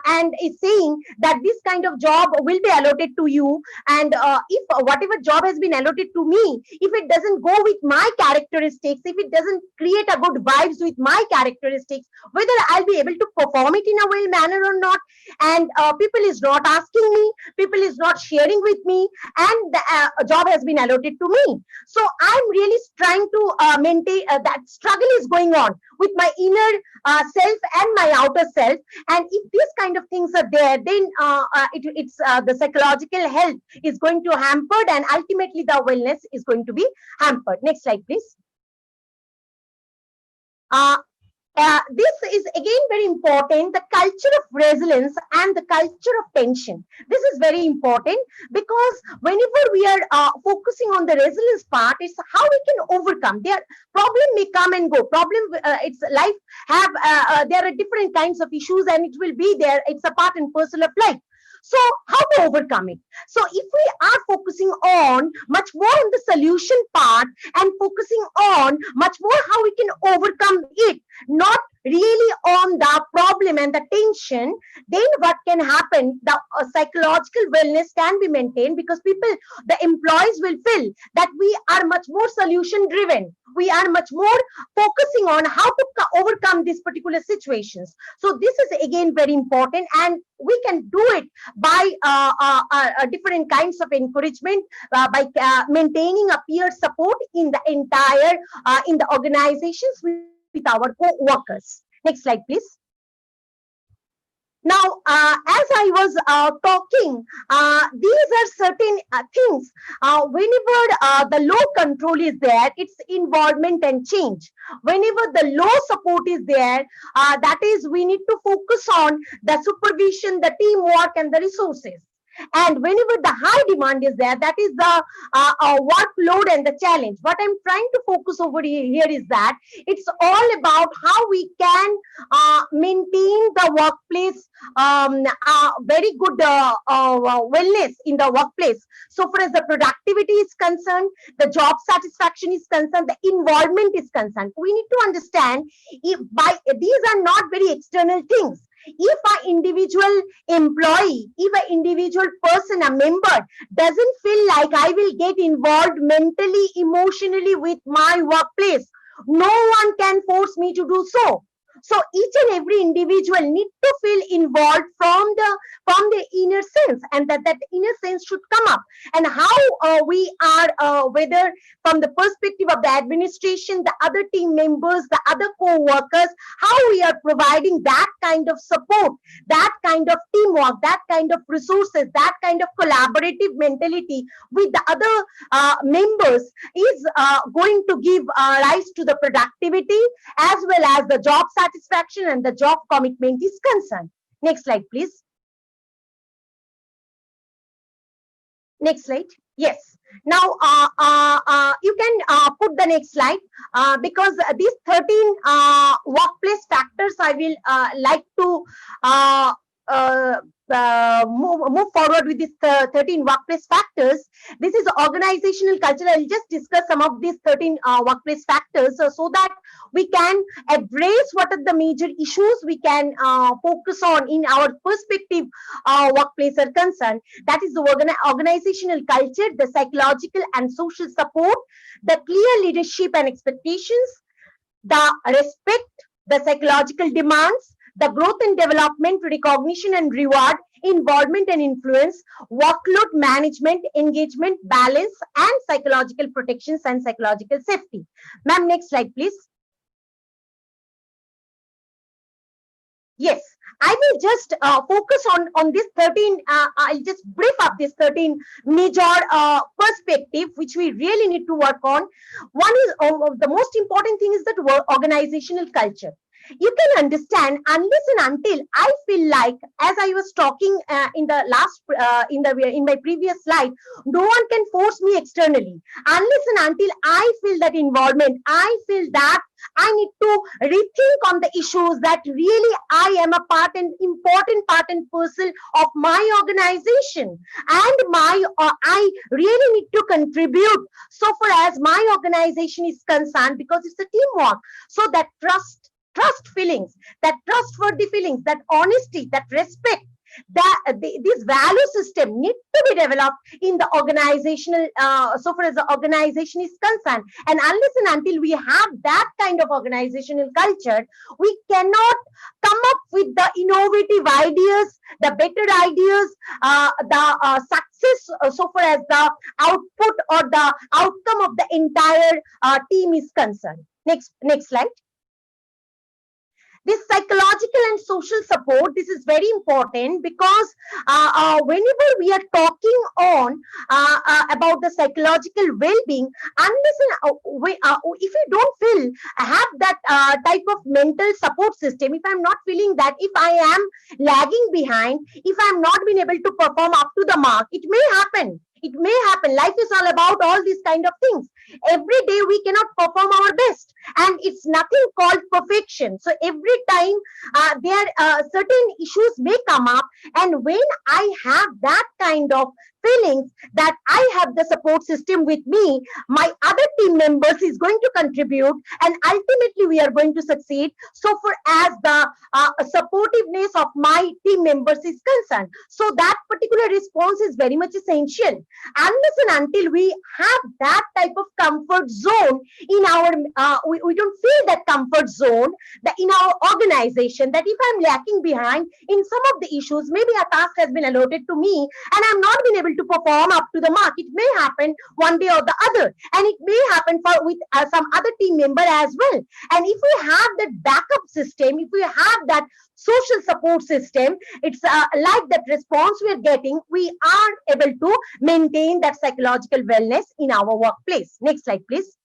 and is saying that this kind of job will be allotted to you, and if whatever job has been allotted to me, if it doesn't go with my characteristics, if it doesn't create a good vibes with my characteristics, whether I'll be able to perform it in a well manner or not, and people is not asking me, people is not sharing with me, and the job has been allotted to me. So I'm really trying to maintain that struggle is going on with my inner self and my outer self. And if these kind of things are there, then it's the psychological health is going to hampered, and ultimately the wellness is going to be hampered. Next slide, please. This is again very important, the culture of resilience and the culture of tension. This is very important because whenever we are focusing on the resilience part, it's how we can overcome. Their problem may come and go. Problem, it's life have there are different kinds of issues, and it will be there. It's a part and parcel of life. So how to overcome it? So if we are focusing on much more on the solution part and focusing on much more how we can overcome it, not really on the problem and the tension, then what can happen? The psychological wellness can be maintained, because people, the employees will feel that we are much more solution driven. We are much more focusing on how to overcome these particular situations. So this is again very important, and we can do it by different kinds of encouragement, by maintaining a peer support in the entire in the organizations with our co-workers. Next slide, please. Now, as I was talking, these are certain things. Whenever the low control is there, it's involvement and change. Whenever the low support is there, that is, we need to focus on the supervision, the teamwork, and the resources. And whenever the high demand is there, that is the workload and the challenge. What I'm trying to focus over here is that it's all about how we can maintain the workplace, very good wellness in the workplace. So far as the productivity is concerned, the job satisfaction is concerned, the involvement is concerned, we need to understand if these are not very external things. If an individual employee, if an individual person, a member doesn't feel like I will get involved mentally, emotionally with my workplace, no one can force me to do so. So each and every individual need to feel involved from the inner sense, and that inner sense should come up. And how we are, whether from the perspective of the administration, the other team members, the other co-workers, how we are providing that kind of support, that kind of teamwork, that kind of resources, that kind of collaborative mentality with the other members is going to give rise to the productivity as well as the job satisfaction and the job commitment is concerned. Next slide, please. Next slide. Yes. Now, you can put the next slide, because these 13 workplace factors I will like to move forward with these 13 workplace factors. This is organizational culture. I'll just discuss some of these 13 workplace factors so that we can address what are the major issues we can focus on in our perspective workplace are concerned. That is the organizational culture, the psychological and social support, the clear leadership and expectations, the respect, the psychological demands, the growth and development, recognition and reward, involvement and influence, workload management, engagement, balance, and psychological protections and psychological safety. Ma'am, next slide, please. Yes, I will just focus on this 13, I'll just brief up this 13 major perspective which we really need to work on. One is, the most important thing is that organizational culture. You can understand unless and until I feel like, as I was talking in the last in my previous slide, no one can force me externally. Unless and until I feel that involvement, I feel that I need to rethink on the issues that really I am a part and important part and parcel of my organization, and my I really need to contribute so far as my organization is concerned, because it's a teamwork. So that trust feelings, that trustworthy feelings, that honesty, that respect, that this value system need to be developed in the organizational so far as the organization is concerned. And unless and until we have that kind of organizational culture, we cannot come up with the innovative ideas, the better ideas, the success so far as the output or the outcome of the entire team is concerned. Next slide. This psychological and social support, this is very important, because whenever we are talking on about the psychological well-being, unless if you don't feel have that type of mental support system, if I'm not feeling that, if I am lagging behind, if I'm not being able to perform up to the mark, it may happen. It may happen. Life is all about all these kind of things. Every day we cannot perform our best, and it's nothing called perfection. So every time there certain issues may come up, and when I have that kind of feelings that I have the support system with me, my other team members is going to contribute, and ultimately we are going to succeed so far as the supportiveness of my team members is concerned. So that particular response is very much essential. Unless and until we have that type of comfort zone in our we don't feel that comfort zone that in our organization, that if I'm lacking behind in some of the issues, maybe a task has been allotted to me and I'm not been able to perform up to the mark. It may happen one day or the other, and it may happen for with some other team member as well. And if we have that backup system, if we have that social support system, it's like that response we are getting, we are able to maintain that psychological wellness in our workplace. Next slide, please.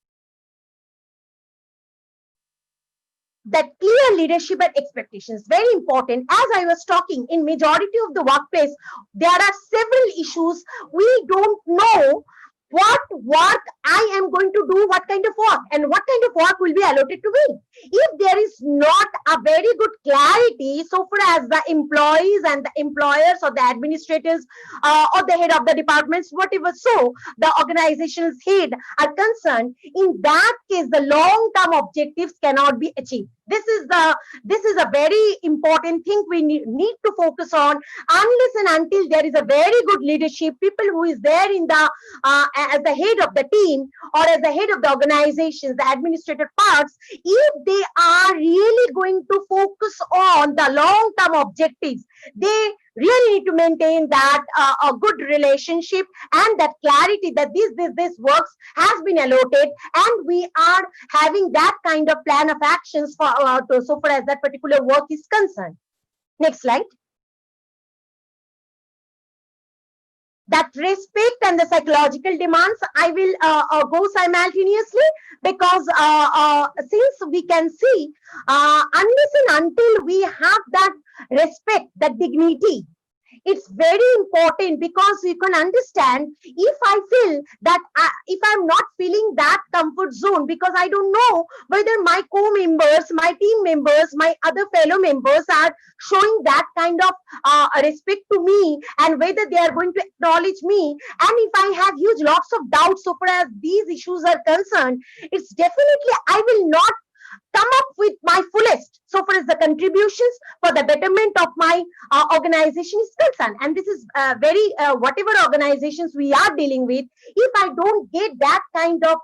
That clear leadership and expectations, very important. As I was talking, in majority of the workplace, there are several issues. We don't know what work I am going to do, what kind of work, and what kind of work will be allotted to me. If there is not a very good clarity so far as the employees and the employers or the administrators or the head of the departments, whatever, so the organization's head are concerned, in that case the long-term objectives cannot be achieved. This is a very important thing we need to focus on. Unless and until there is a very good leadership, people who is there in the as the head of the team or as the head of the organizations, the administrative parts, if they are really going to focus on the long-term objectives, they really need to maintain that a good relationship and that clarity that this works has been allotted, and we are having that kind of plan of actions for so far as that particular work is concerned. Next slide. That respect and the psychological demands, I will go simultaneously, because since we can see unless and until we have that respect, that dignity, it's very important, because you can understand, if I feel that if I'm not feeling that comfort zone, because I don't know whether my co-members, my team members, my other fellow members are showing that kind of respect to me, and whether they are going to acknowledge me, and if I have huge lots of doubts so far as these issues are concerned, it's definitely I will not come up with my fullest so far as the contributions for the betterment of my organization is concerned. And this is very whatever organizations we are dealing with, if I don't get that kind of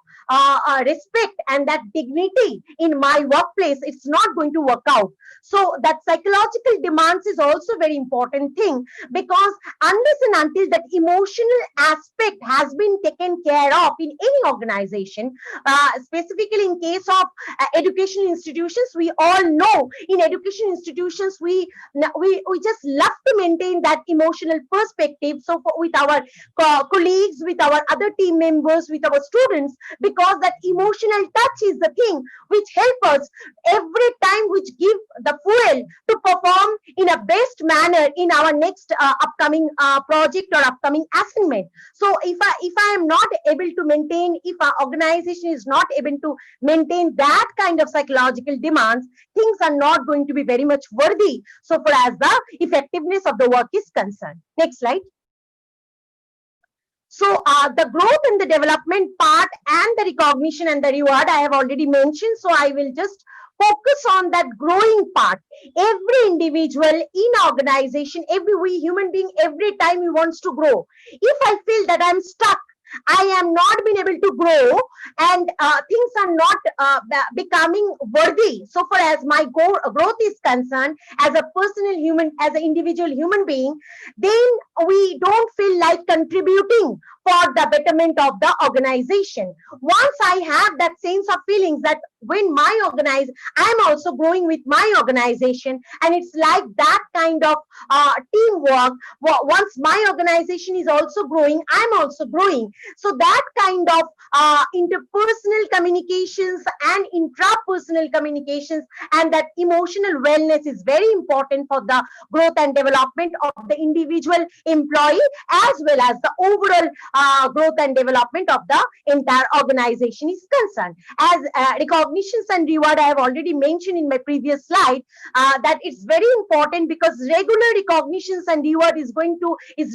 respect and that dignity in my workplace, it's not going to work out. So that psychological demands is also very important thing, because unless and until that emotional aspect has been taken care of in any organization, specifically in case of education institutions, we all know know, in education institutions, we just love to maintain that emotional perspective. So with our colleagues, with our other team members, with our students, because that emotional touch is the thing which help us every time, which give the fuel to perform in a best manner in our next upcoming project or upcoming assignment. So if I am not able to maintain, if our organization is not able to maintain that kind of psychological demands, things are not going to be very much worthy so far as the effectiveness of the work is concerned. Next slide. So the growth and the development part and the recognition and the reward I have already mentioned. So I will just focus on that growing part. Every individual in organization, every human being, every time he wants to grow. If I feel that I'm stuck, I am not being able to grow, and things are not becoming worthy so far as my growth is concerned, as a personal human, as an individual human being, then we don't feel like contributing for the betterment of the organization. Once I have that sense of feelings that when I'm also growing with my organization, and it's like that kind of teamwork. Once my organization is also growing, I'm also growing. So that kind of interpersonal communications and intrapersonal communications and that emotional wellness is very important for the growth and development of the individual employee, as well as the overall growth and development of the entire organization is concerned. As recognitions and reward, I have already mentioned in my previous slide that it's very important, because regular recognitions and reward is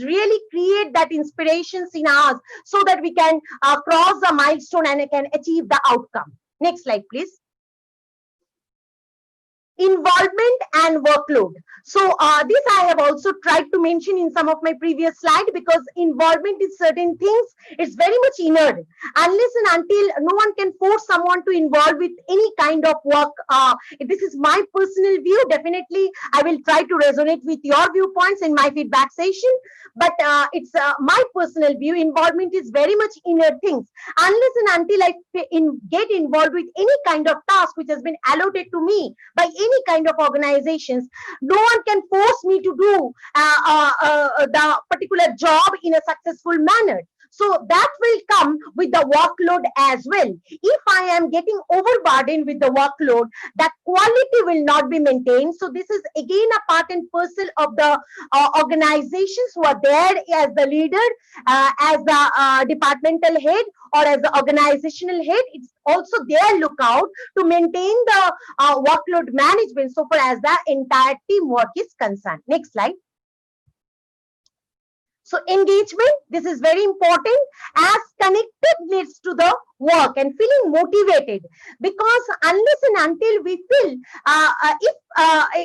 really create that inspirations in us, so that we can cross the milestone and can achieve the outcome. Next slide, please. Involvement and workload. So this I have also tried to mention in some of my previous slide, because involvement is certain things, it's very much inert. Unless and until no one can force someone to involve with any kind of work. This is my personal view. Definitely, I will try to resonate with your viewpoints in my feedback session. But it's my personal view. Involvement is very much inert things. Unless and until I get involved with any kind of task which has been allotted to me by any kind of organizations, no one can force me to do the particular job in a successful manner. So that will come with the workload as well. If I am getting overburdened with the workload, that quality will not be maintained. So this is again a part and parcel of the organizations who are there as the leader, as the departmental head, or as the organizational head. It's also their lookout to maintain the workload management so far as the entire teamwork is concerned. Next slide. So engagement, this is very important, as connected leads to the work and feeling motivated, because unless and until we feel, if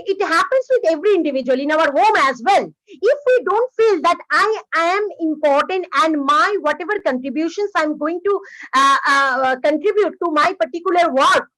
it happens with every individual in our home as well, if we don't feel that I am important and my whatever contributions I'm going to contribute to my particular work,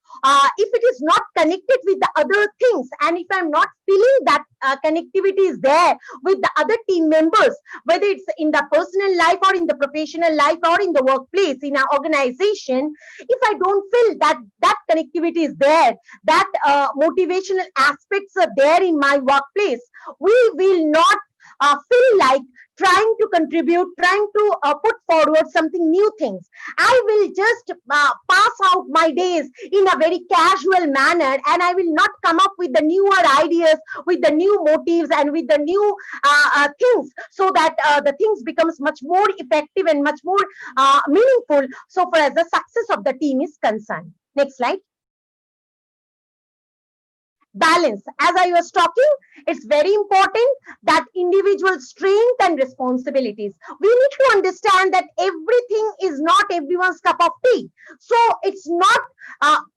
if it is not connected with the other things, and if I'm not feeling that connectivity is there with the other team members, whether it's in the personal life or in the professional life or in the workplace, in our organization, if I don't feel that that connectivity is there, that motivational aspects are there in my workplace, we will not feel like trying to contribute, trying to put forward something new things. I will just pass out my days in a very casual manner, and I will not come up with the newer ideas, with the new motives and with the new things, so that the things becomes much more effective and much more meaningful so far as the success of the team is concerned. Next slide. Balance. As I was talking, it's very important that individual strength and responsibilities. We need to understand that everything is not everyone's cup of tea. So it's not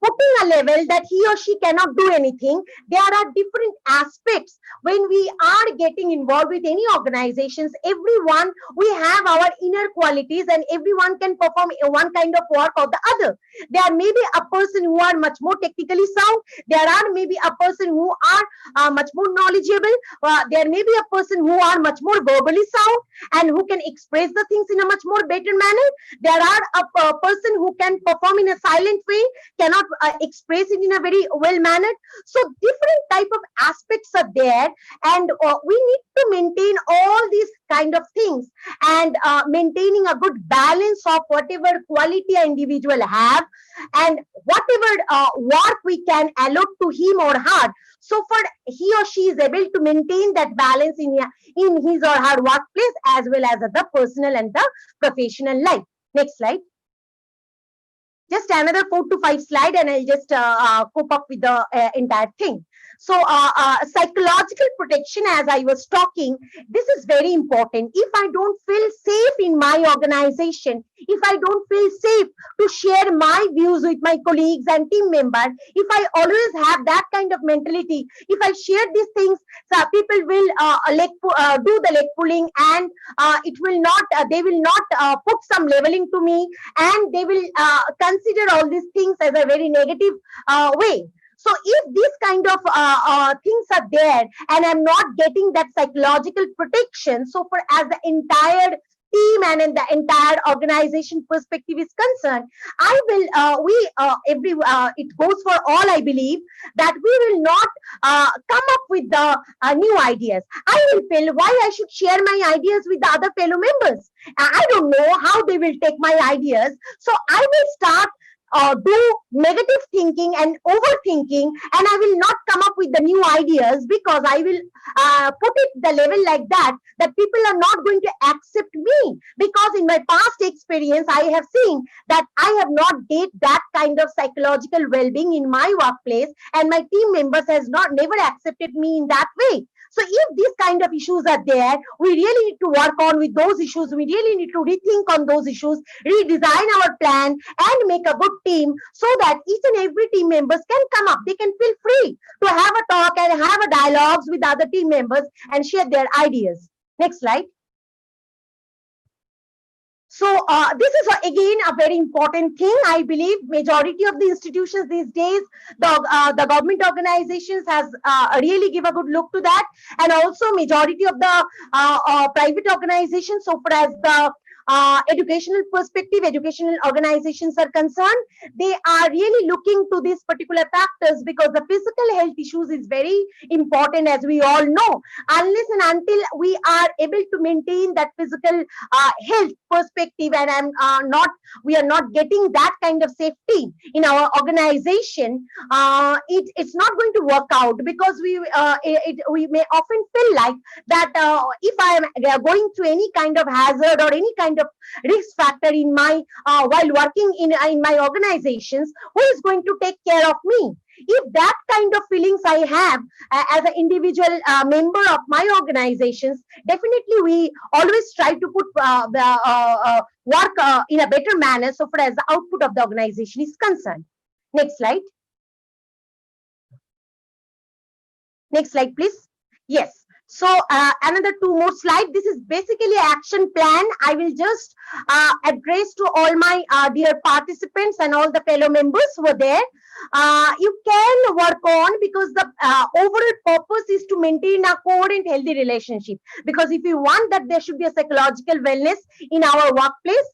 putting a level that he or she cannot do anything. There are different aspects when we are getting involved with any organizations. Everyone, we have our inner qualities, and everyone can perform one kind of work or the other. There may be a person who are much more technically sound. There are maybe a person person who are much more knowledgeable. There may be a person who are much more verbally sound and who can express the things in a much more better manner. There are a person who can perform in a silent way, cannot express it in a very well mannered. So different type of aspects are there, and we need to maintain all these kind of things, and maintaining a good balance of whatever quality an individual have, and whatever work we can allot to him or her, so for he or she is able to maintain that balance in his or her workplace as well as the personal and the professional life. Next slide. Just another 4 to 5 slide, and I'll just cope up with the entire thing. So psychological protection, as I was talking, this is very important. If I don't feel safe in my organization, if I don't feel safe to share my views with my colleagues and team members, if I always have that kind of mentality, if I share these things, so people will do the leg pulling, and it will not, they will not put some leveling to me, and they will consider all these things as a very negative way. So if these kind of things are there, and I'm not getting that psychological protection, so for as the entire team and in the entire organization perspective is concerned, I will it goes for all, I believe, that we will not come up with the new ideas. I will feel why I should share my ideas with the other fellow members. I don't know how they will take my ideas, so I will start do negative thinking and overthinking, and I will not come up with the new ideas, because I will put it the level like that people are not going to accept me, because in my past experience I have seen that I have not get that kind of psychological well-being in my workplace, and my team members has never accepted me in that way. So if these kind of issues are there, we really need to work on with those issues. We really need to rethink on those issues, redesign our plan, and make a good team, so that each and every team members can come up. They can feel free to have a talk and have a dialogues with other team members and share their ideas. Next slide. So this is again a very important thing. I believe majority of the institutions these days, the government organizations has really give a good look to that, and also majority of the private organizations, so far as the educational perspective, educational organizations are concerned, they are really looking to these particular factors, because the physical health issues is very important, as we all know. Unless and until we are able to maintain that physical health perspective, and we are not getting that kind of safety in our organization, it's not going to work out, because we may often feel like that if I am going through any kind of hazard or any kind of risk factor in my while working in my organizations, who is going to take care of me? If that kind of feelings I have as an individual member of my organizations, definitely we always try to put the work in a better manner, so far as the output of the organization is concerned. Next slide. Next slide, please. Yes. So another 2 more slides. This is basically an action plan. I will just address to all my dear participants and all the fellow members who are there. You can work on, because the overall purpose is to maintain a coherent, healthy relationship. Because if you want that there should be a psychological wellness in our workplace,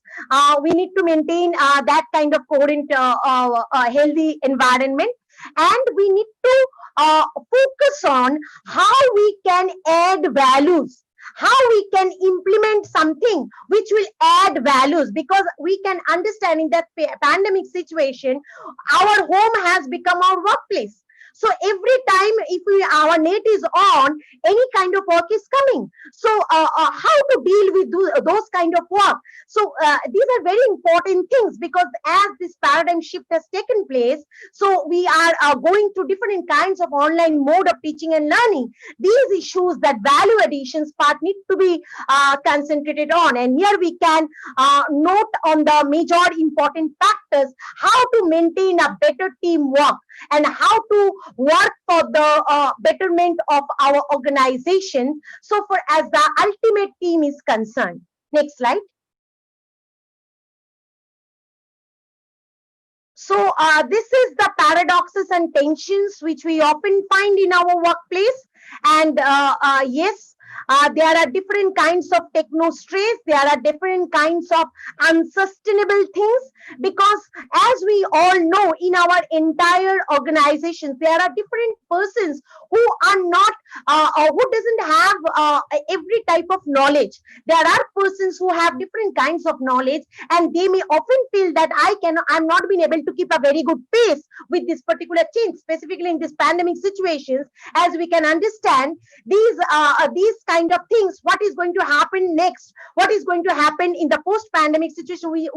we need to maintain that kind of coherent, healthy environment, and we need to focus on how we can add values, how we can implement something which will add values, because we can understand in that pandemic situation, our home has become our workplace. So every time if our net is on, any kind of work is coming. So how to deal with those kind of work? So these are very important things, because as this paradigm shift has taken place, so we are going through different kinds of online mode of teaching and learning. These issues, that value additions part, need to be concentrated on. And here we can note on the major important factors, how to maintain a better teamwork, and how to work for the betterment of our organization, so far as the ultimate team is concerned. Next slide. So this is the paradoxes and tensions which we often find in our workplace. And yes, there are different kinds of techno stress. There are different kinds of unsustainable things, because as we all know, in our entire organizations, there are different persons who are not, who doesn't have every type of knowledge. There are persons who have different kinds of knowledge, and they may often feel that I'm not being able to keep a very good pace with this particular change, specifically in this pandemic situations. As we can understand, these kind of things, what is going to happen next, what is going to happen in the post pandemic situation, we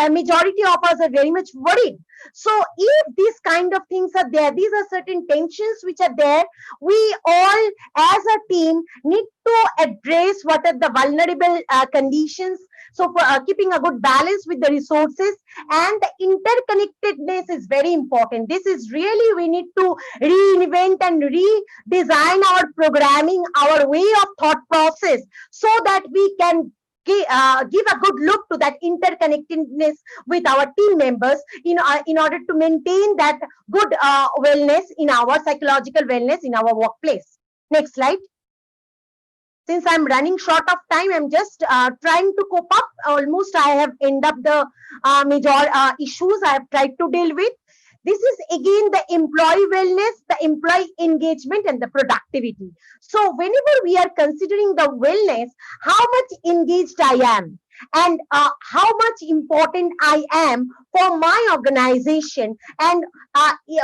majority of us are very much worried. So if these kind of things are there, these are certain tensions which are there, we all as a team need to address what are the vulnerable conditions. So for keeping a good balance with the resources, and the interconnectedness is very important. This is really, we need to reinvent and redesign our programming, our way of thought process, so that we can give a good look to that interconnectedness with our team members in order to maintain that good wellness in our psychological wellness in our workplace. Next slide. Since I'm running short of time, I'm just trying to cope up. Almost I have ended up the major issues I have tried to deal with. This is again the employee wellness, the employee engagement, and the productivity. So whenever we are considering the wellness, how much engaged I am, and how much important I am for my organization, and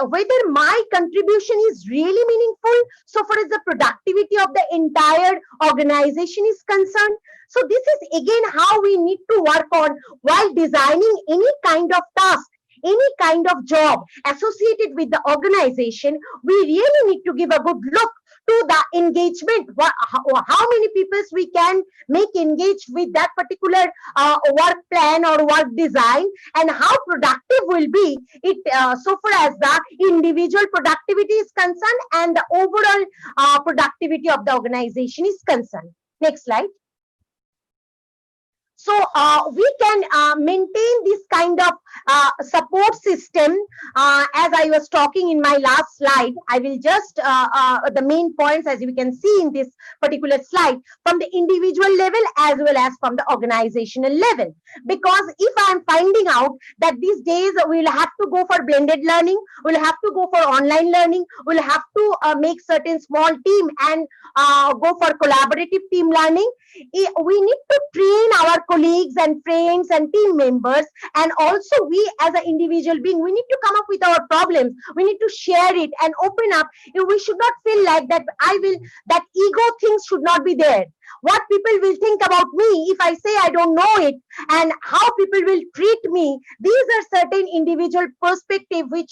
whether my contribution is really meaningful, so far as the productivity of the entire organization is concerned. So this is again how we need to work on while designing any kind of task, any kind of job associated with the organization. We really need to give a good look to the engagement, how many people we can make engaged with that particular work plan or work design, and how productive will be it so far as the individual productivity is concerned and the overall productivity of the organization is concerned. Next slide. So we can maintain this kind of support system. As I was talking in my last slide, I will just the main points, as you can see in this particular slide, from the individual level as well as from the organizational level. Because if I'm finding out that these days we'll have to go for blended learning, we'll have to go for online learning, we'll have to make certain small team and go for collaborative team learning, we need to train our colleagues and friends and team members, and also we as an individual being, we need to come up with our problems, we need to share it and open up. We should not feel like that that ego things should not be there. What people will think about me if I say I don't know it, and how people will treat me, these are certain individual perspective which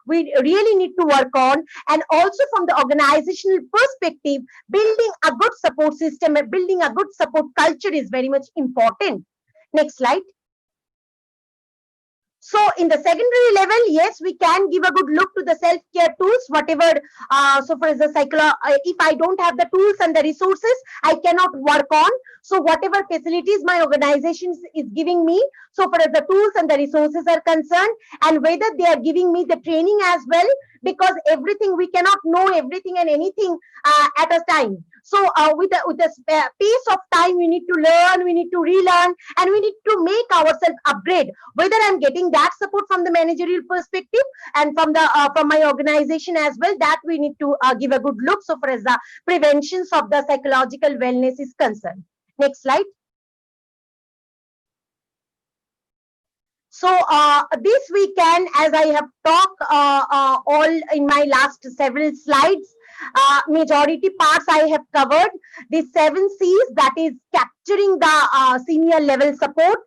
we really need to work on. And also from the organizational perspective, building a good support system and building a good support culture is very much important. Next slide. So in the secondary level, yes, we can give a good look to the self-care tools, whatever. So for the if I don't have the tools and the resources, I cannot work on. So whatever facilities my organization is giving me, so far as the tools and the resources are concerned, and whether they are giving me the training as well, because everything, we cannot know everything and anything at a time. So with the pace of time, we need to learn, we need to relearn, and we need to make ourselves upgrade. Whether I'm getting that support from the managerial perspective and from the from my organization as well, that we need to give a good look so far as the preventions of the psychological wellness is concerned. Next slide. So this we can, as I have talked all in my last several slides, majority parts I have covered. The 7 C's, that is capturing the senior level support,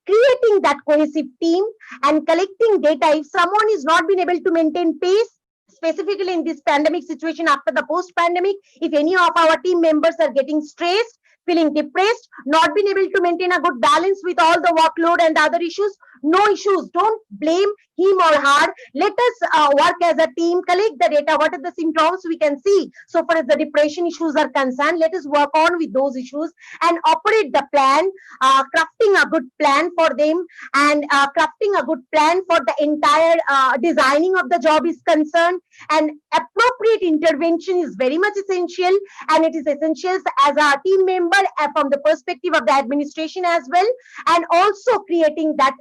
creating that cohesive team, and collecting data. If someone is not being able to maintain pace, specifically in this pandemic situation, after the post pandemic, if any of our team members are getting stressed, feeling depressed, not being able to maintain a good balance with all the workload and the other issues. No issues. Don't blame him or her. Let us work as a team, collect the data. What are the symptoms we can see? So far as the depression issues are concerned, let us work on with those issues and operate the plan, crafting a good plan for them, and crafting a good plan for the entire designing of the job is concerned. And appropriate intervention is very much essential, and it is essential as a team member from the perspective of the administration as well, and also creating that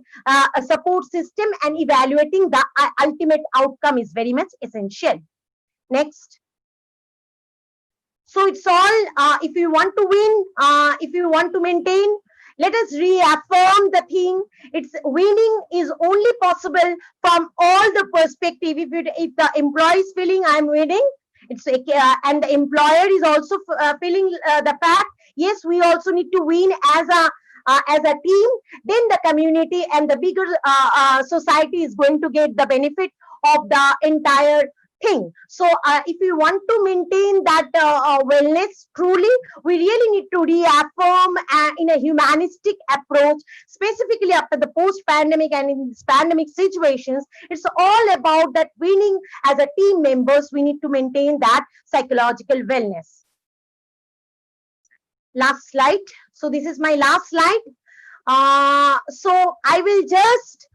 a support system and evaluating the ultimate outcome is very much essential. Next. So it's all, if you want to win, if you want to maintain, let us reaffirm the thing. It's winning is only possible from all the perspective. If the employee is feeling I'm winning, it's and the employer is also feeling the fact, yes, we also need to win as a team, then the community and the bigger society is going to get the benefit of the entire thing. So if we want to maintain that wellness truly, we really need to reaffirm in a humanistic approach, specifically after the post-pandemic and in these pandemic situations. It's all about that winning as a team members. We need to maintain that psychological wellness. Last slide. So this is my last slide. So I will just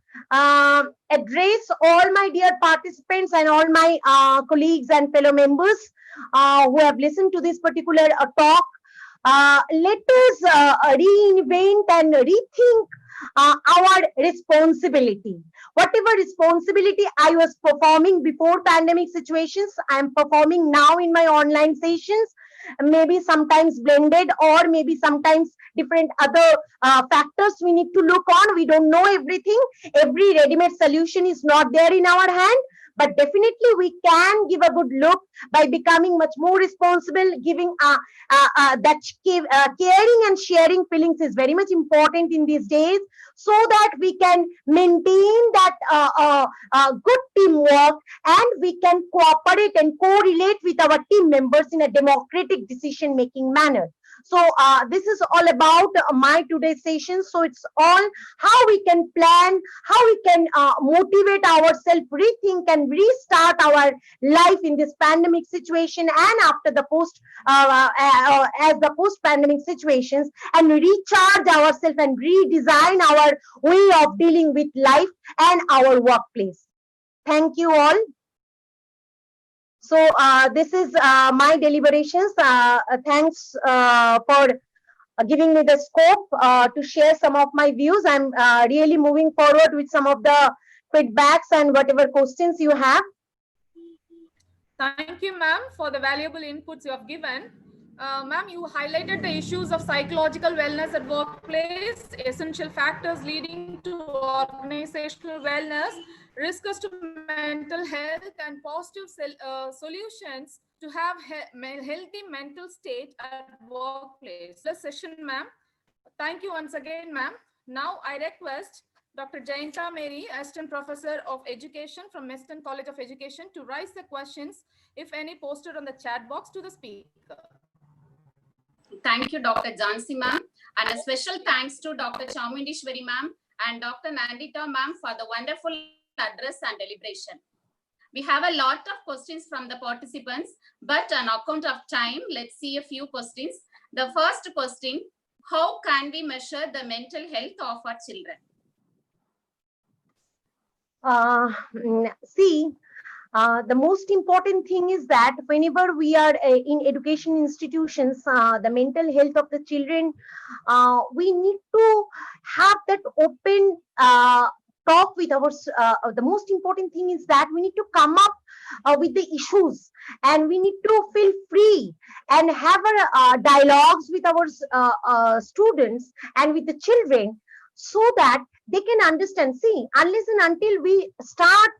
address all my dear participants and all my colleagues and fellow members who have listened to this particular talk. Let us reinvent and rethink our responsibility. Whatever responsibility I was performing before pandemic situations, I am performing now in my online sessions, maybe sometimes blended or maybe sometimes different other factors we need to look on. We don't know everything. Every ready-made solution is not there in our hand, but definitely we can give a good look by becoming much more responsible. Giving that caring and sharing feelings is very much important in these days, so that we can maintain that good teamwork, and we can cooperate and correlate with our team members in a democratic decision-making manner. So this is all about my today's session. So it's all how we can plan, how we can motivate ourselves, rethink and restart our life in this pandemic situation and after the as the post-pandemic situations, and recharge ourselves and redesign our way of dealing with life and our workplace. Thank you all. So this is my deliberations. Thanks for giving me the scope to share some of my views. I'm really moving forward with some of the feedbacks and whatever questions you have. Thank you, ma'am, for the valuable inputs you have given. Ma'am, you highlighted the issues of psychological wellness at workplace, essential factors leading to organizational wellness, risks to mental health, and positive solutions to have healthy mental state at workplace. The session, ma'am. Thank you once again, ma'am. Now I request Dr. Jayanta Mary, Assistant Professor of Education from Meston College of Education, to raise the questions, if any, posted on the chat box to the speaker. Thank you, Dr. Jansi ma'am, and a special thanks to Dr. Chamundishwari ma'am and Dr. Nandita ma'am for the wonderful address and deliberation. We have a lot of questions from the participants, but on account of time, let's see a few questions. The first question: how can we measure the mental health of our children? The most important thing is that whenever we are in education institutions, the mental health of the children, we need to have that open talk with our, the most important thing is that we need to come up with the issues, and we need to feel free and have dialogues with our students and with the children, so that they can understand. See, unless and until we start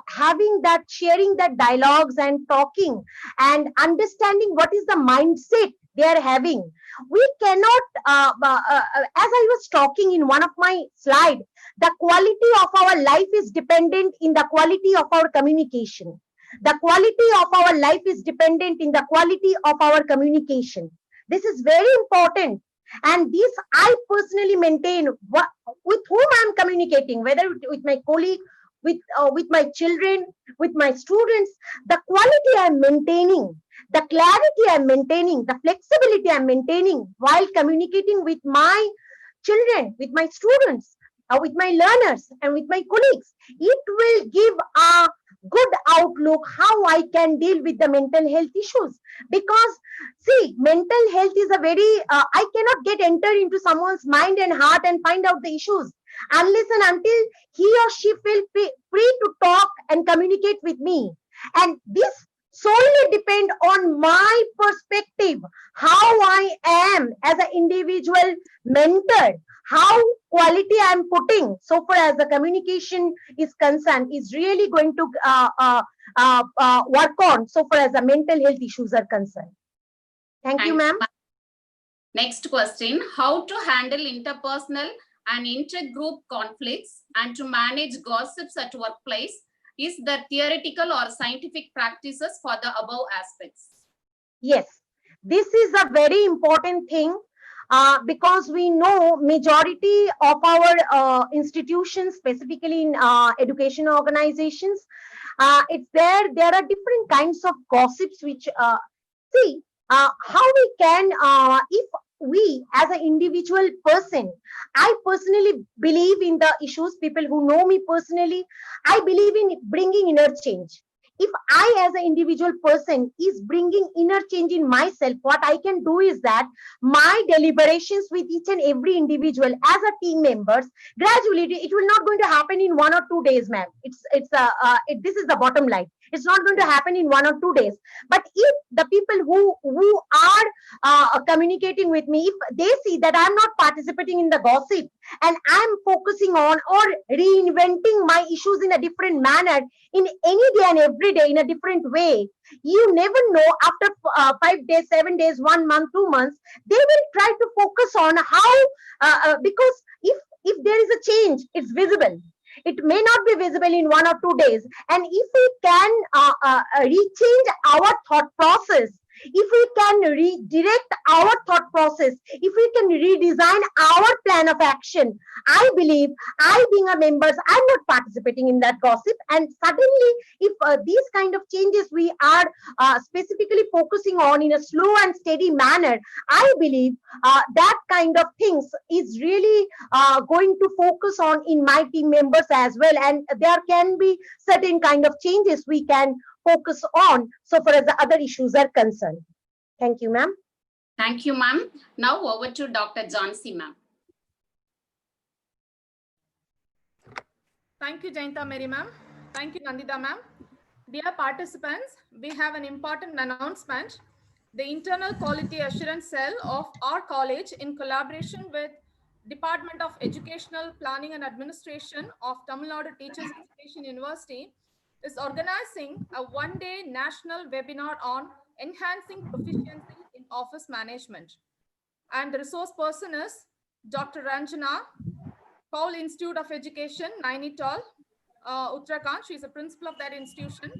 having that, sharing that dialogues and talking and understanding what is the mindset they are having, we cannot, as I was talking in one of my slides, the quality of our life is dependent in the quality of our communication. The quality of our life is dependent in the quality of our communication. This is very important. And this I personally maintain with whom I'm communicating, whether with my colleague, with my children, with my students, the quality I'm maintaining, the clarity I'm maintaining, the flexibility I'm maintaining while communicating with my children, with my students, with my learners, and with my colleagues. It will give a good outlook how I can deal with the mental health issues. Because see, mental health is a very, I cannot get enter into someone's mind and heart and find out the issues unless and until he or she feel free to talk and communicate with me. And this solely depend on my perspective, how I am as an individual mentor, how quality I'm putting so far as the communication is concerned is really going to work on so far as the mental health issues are concerned. Thank you, ma'am. Next question, how to handle interpersonal and intergroup conflicts and to manage gossips at workplace? Is there theoretical or scientific practices for the above aspects? Yes, this is a very important thing because we know majority of our institutions, specifically in education organizations, there are different kinds of gossips which see how we can if we as an individual person, I personally believe in the issues. People who know me personally, I believe in bringing inner change. If I as an individual person is bringing inner change in myself, what I can do is that my deliberations with each and every individual as a team members, gradually it will not going to happen in 1 or 2 days, ma'am. This is the bottom line. It's not going to happen in 1 or 2 days. But if the people who are communicating with me, if they see that I'm not participating in the gossip and I'm focusing on or reinventing my issues in a different manner, in any day and every day in a different way, you never know, after 5 days, 7 days, 1 month, 2 months, they will try to focus on how, because if there is a change, it's visible. It may not be visible in 1 or 2 days. And if we can rechange our thought process, if we can redirect our thought process, if we can redesign our plan of action, I believe I being a member, I'm not participating in that gossip. And suddenly, if these kind of changes we are specifically focusing on in a slow and steady manner, I believe that kind of things is really going to focus on in my team members as well. And there can be certain kind of changes we can focus on so far as the other issues are concerned. Thank you, ma'am. Thank you, ma'am. Now over to Dr. Jansi, ma'am. Thank you, Jainta Mary ma'am. Thank you, Nandita ma'am. Dear participants, we have an important announcement. The Internal Quality Assurance Cell of our college, in collaboration with Department of Educational Planning and Administration of Tamil Nadu Teachers Education University, is organizing a one-day national webinar on enhancing proficiency in office management. And the resource person is Dr. Ranjana, Paul Institute of Education, Nainital, Uttarakhand. She is a principal of that institution.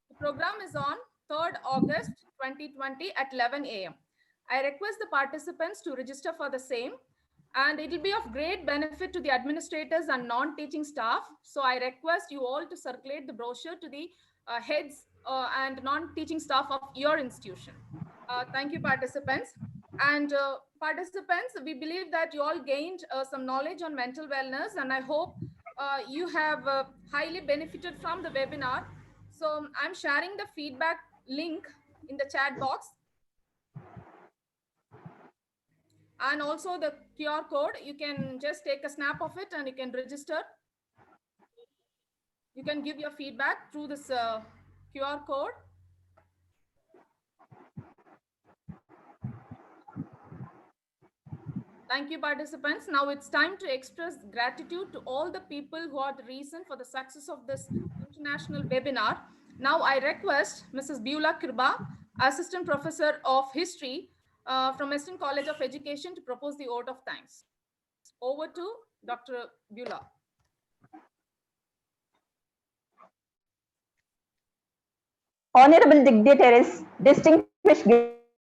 The program is on 3rd August 2020 at 11 a.m. I request the participants to register for the same, and it will be of great benefit to the administrators and non-teaching staff. So I request you all to circulate the brochure to the heads and non-teaching staff of your institution. Thank you, participants. And participants, we believe that you all gained some knowledge on mental wellness, and I hope you have highly benefited from the webinar. So I'm sharing the feedback link in the chat box, and also the QR code. You can just take a snap of it and you can register. You can give your feedback through this QR code. Thank you, participants. Now it's time to express gratitude to all the people who are the reason for the success of this international webinar. Now I request Mrs. Beulah Kirba, Assistant Professor of History from Western College of Education, to propose the vote of thanks. Over to Dr. Beulah. Honorable dignitaries, distinguished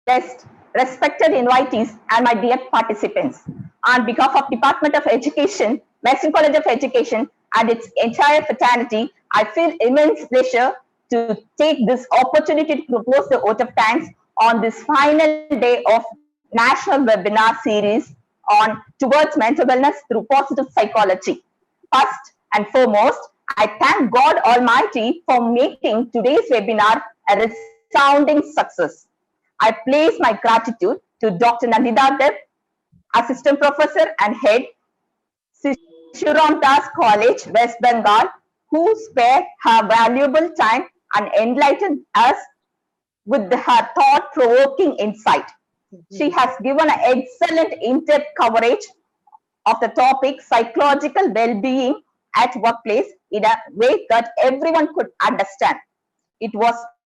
guests, respected invitees, and my dear participants. On behalf of Department of Education, Western College of Education, and its entire fraternity, I feel immense pleasure to take this opportunity to propose the vote of thanks on this final day of national webinar series on towards mental wellness through positive psychology. First and foremost, I thank God Almighty for making today's webinar a resounding success. I place my gratitude to Dr. Nandita Deb, Assistant Professor and Head, Sishuram Das College, West Bengal, who spared her valuable time and enlightened us with her thought-provoking insight. She has given an excellent in-depth coverage of the topic psychological well-being at workplace in a way that everyone could understand. It was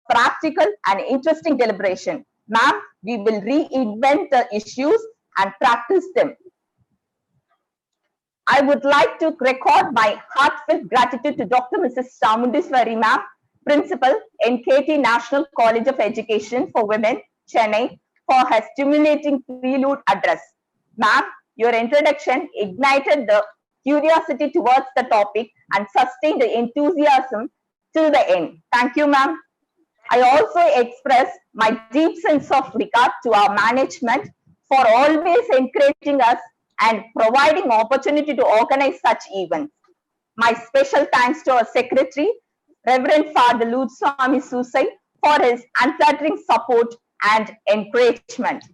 practical and interesting deliberation. Ma'am, we will reinvent the issues and practice them. I would like to record my heartfelt gratitude to Dr. Mrs. Chamundiswari Ma'am, Principal, NKT National College of Education for Women, Chennai, for her stimulating prelude address. Ma'am, your introduction ignited the curiosity towards the topic and sustained the enthusiasm till the end. Thank you, ma'am. I also express my deep sense of regard to our management for always encouraging us and providing opportunity to organize such events. My special thanks to our secretary, Reverend Father Lutswami Susai, for his unflattering support and encouragement.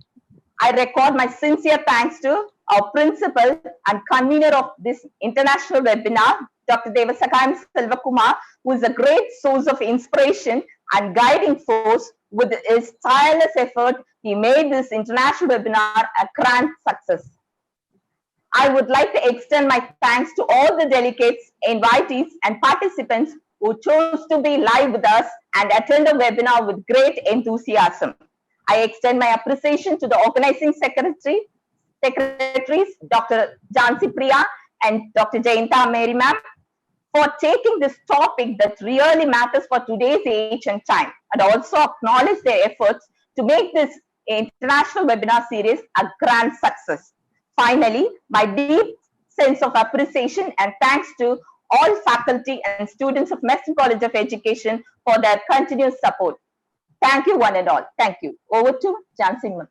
I record my sincere thanks to our principal and convener of this international webinar, Dr. Devasakayam Selvakumar, who is a great source of inspiration and guiding force. With his tireless effort, he made this international webinar a grand success. I would like to extend my thanks to all the delegates, invitees, and participants who chose to be live with us and attend the webinar with great enthusiasm. I extend my appreciation to the organizing secretaries, Dr. Jansi Priya and Dr. Jayanta Mary Ma'am, for taking this topic that really matters for today's age and time, and also acknowledge their efforts to make this international webinar series a grand success. Finally, my deep sense of appreciation and thanks to all faculty and students of Western College of Education for their continuous support. Thank you, one and all. Thank you. Over to Jansi Ma'am.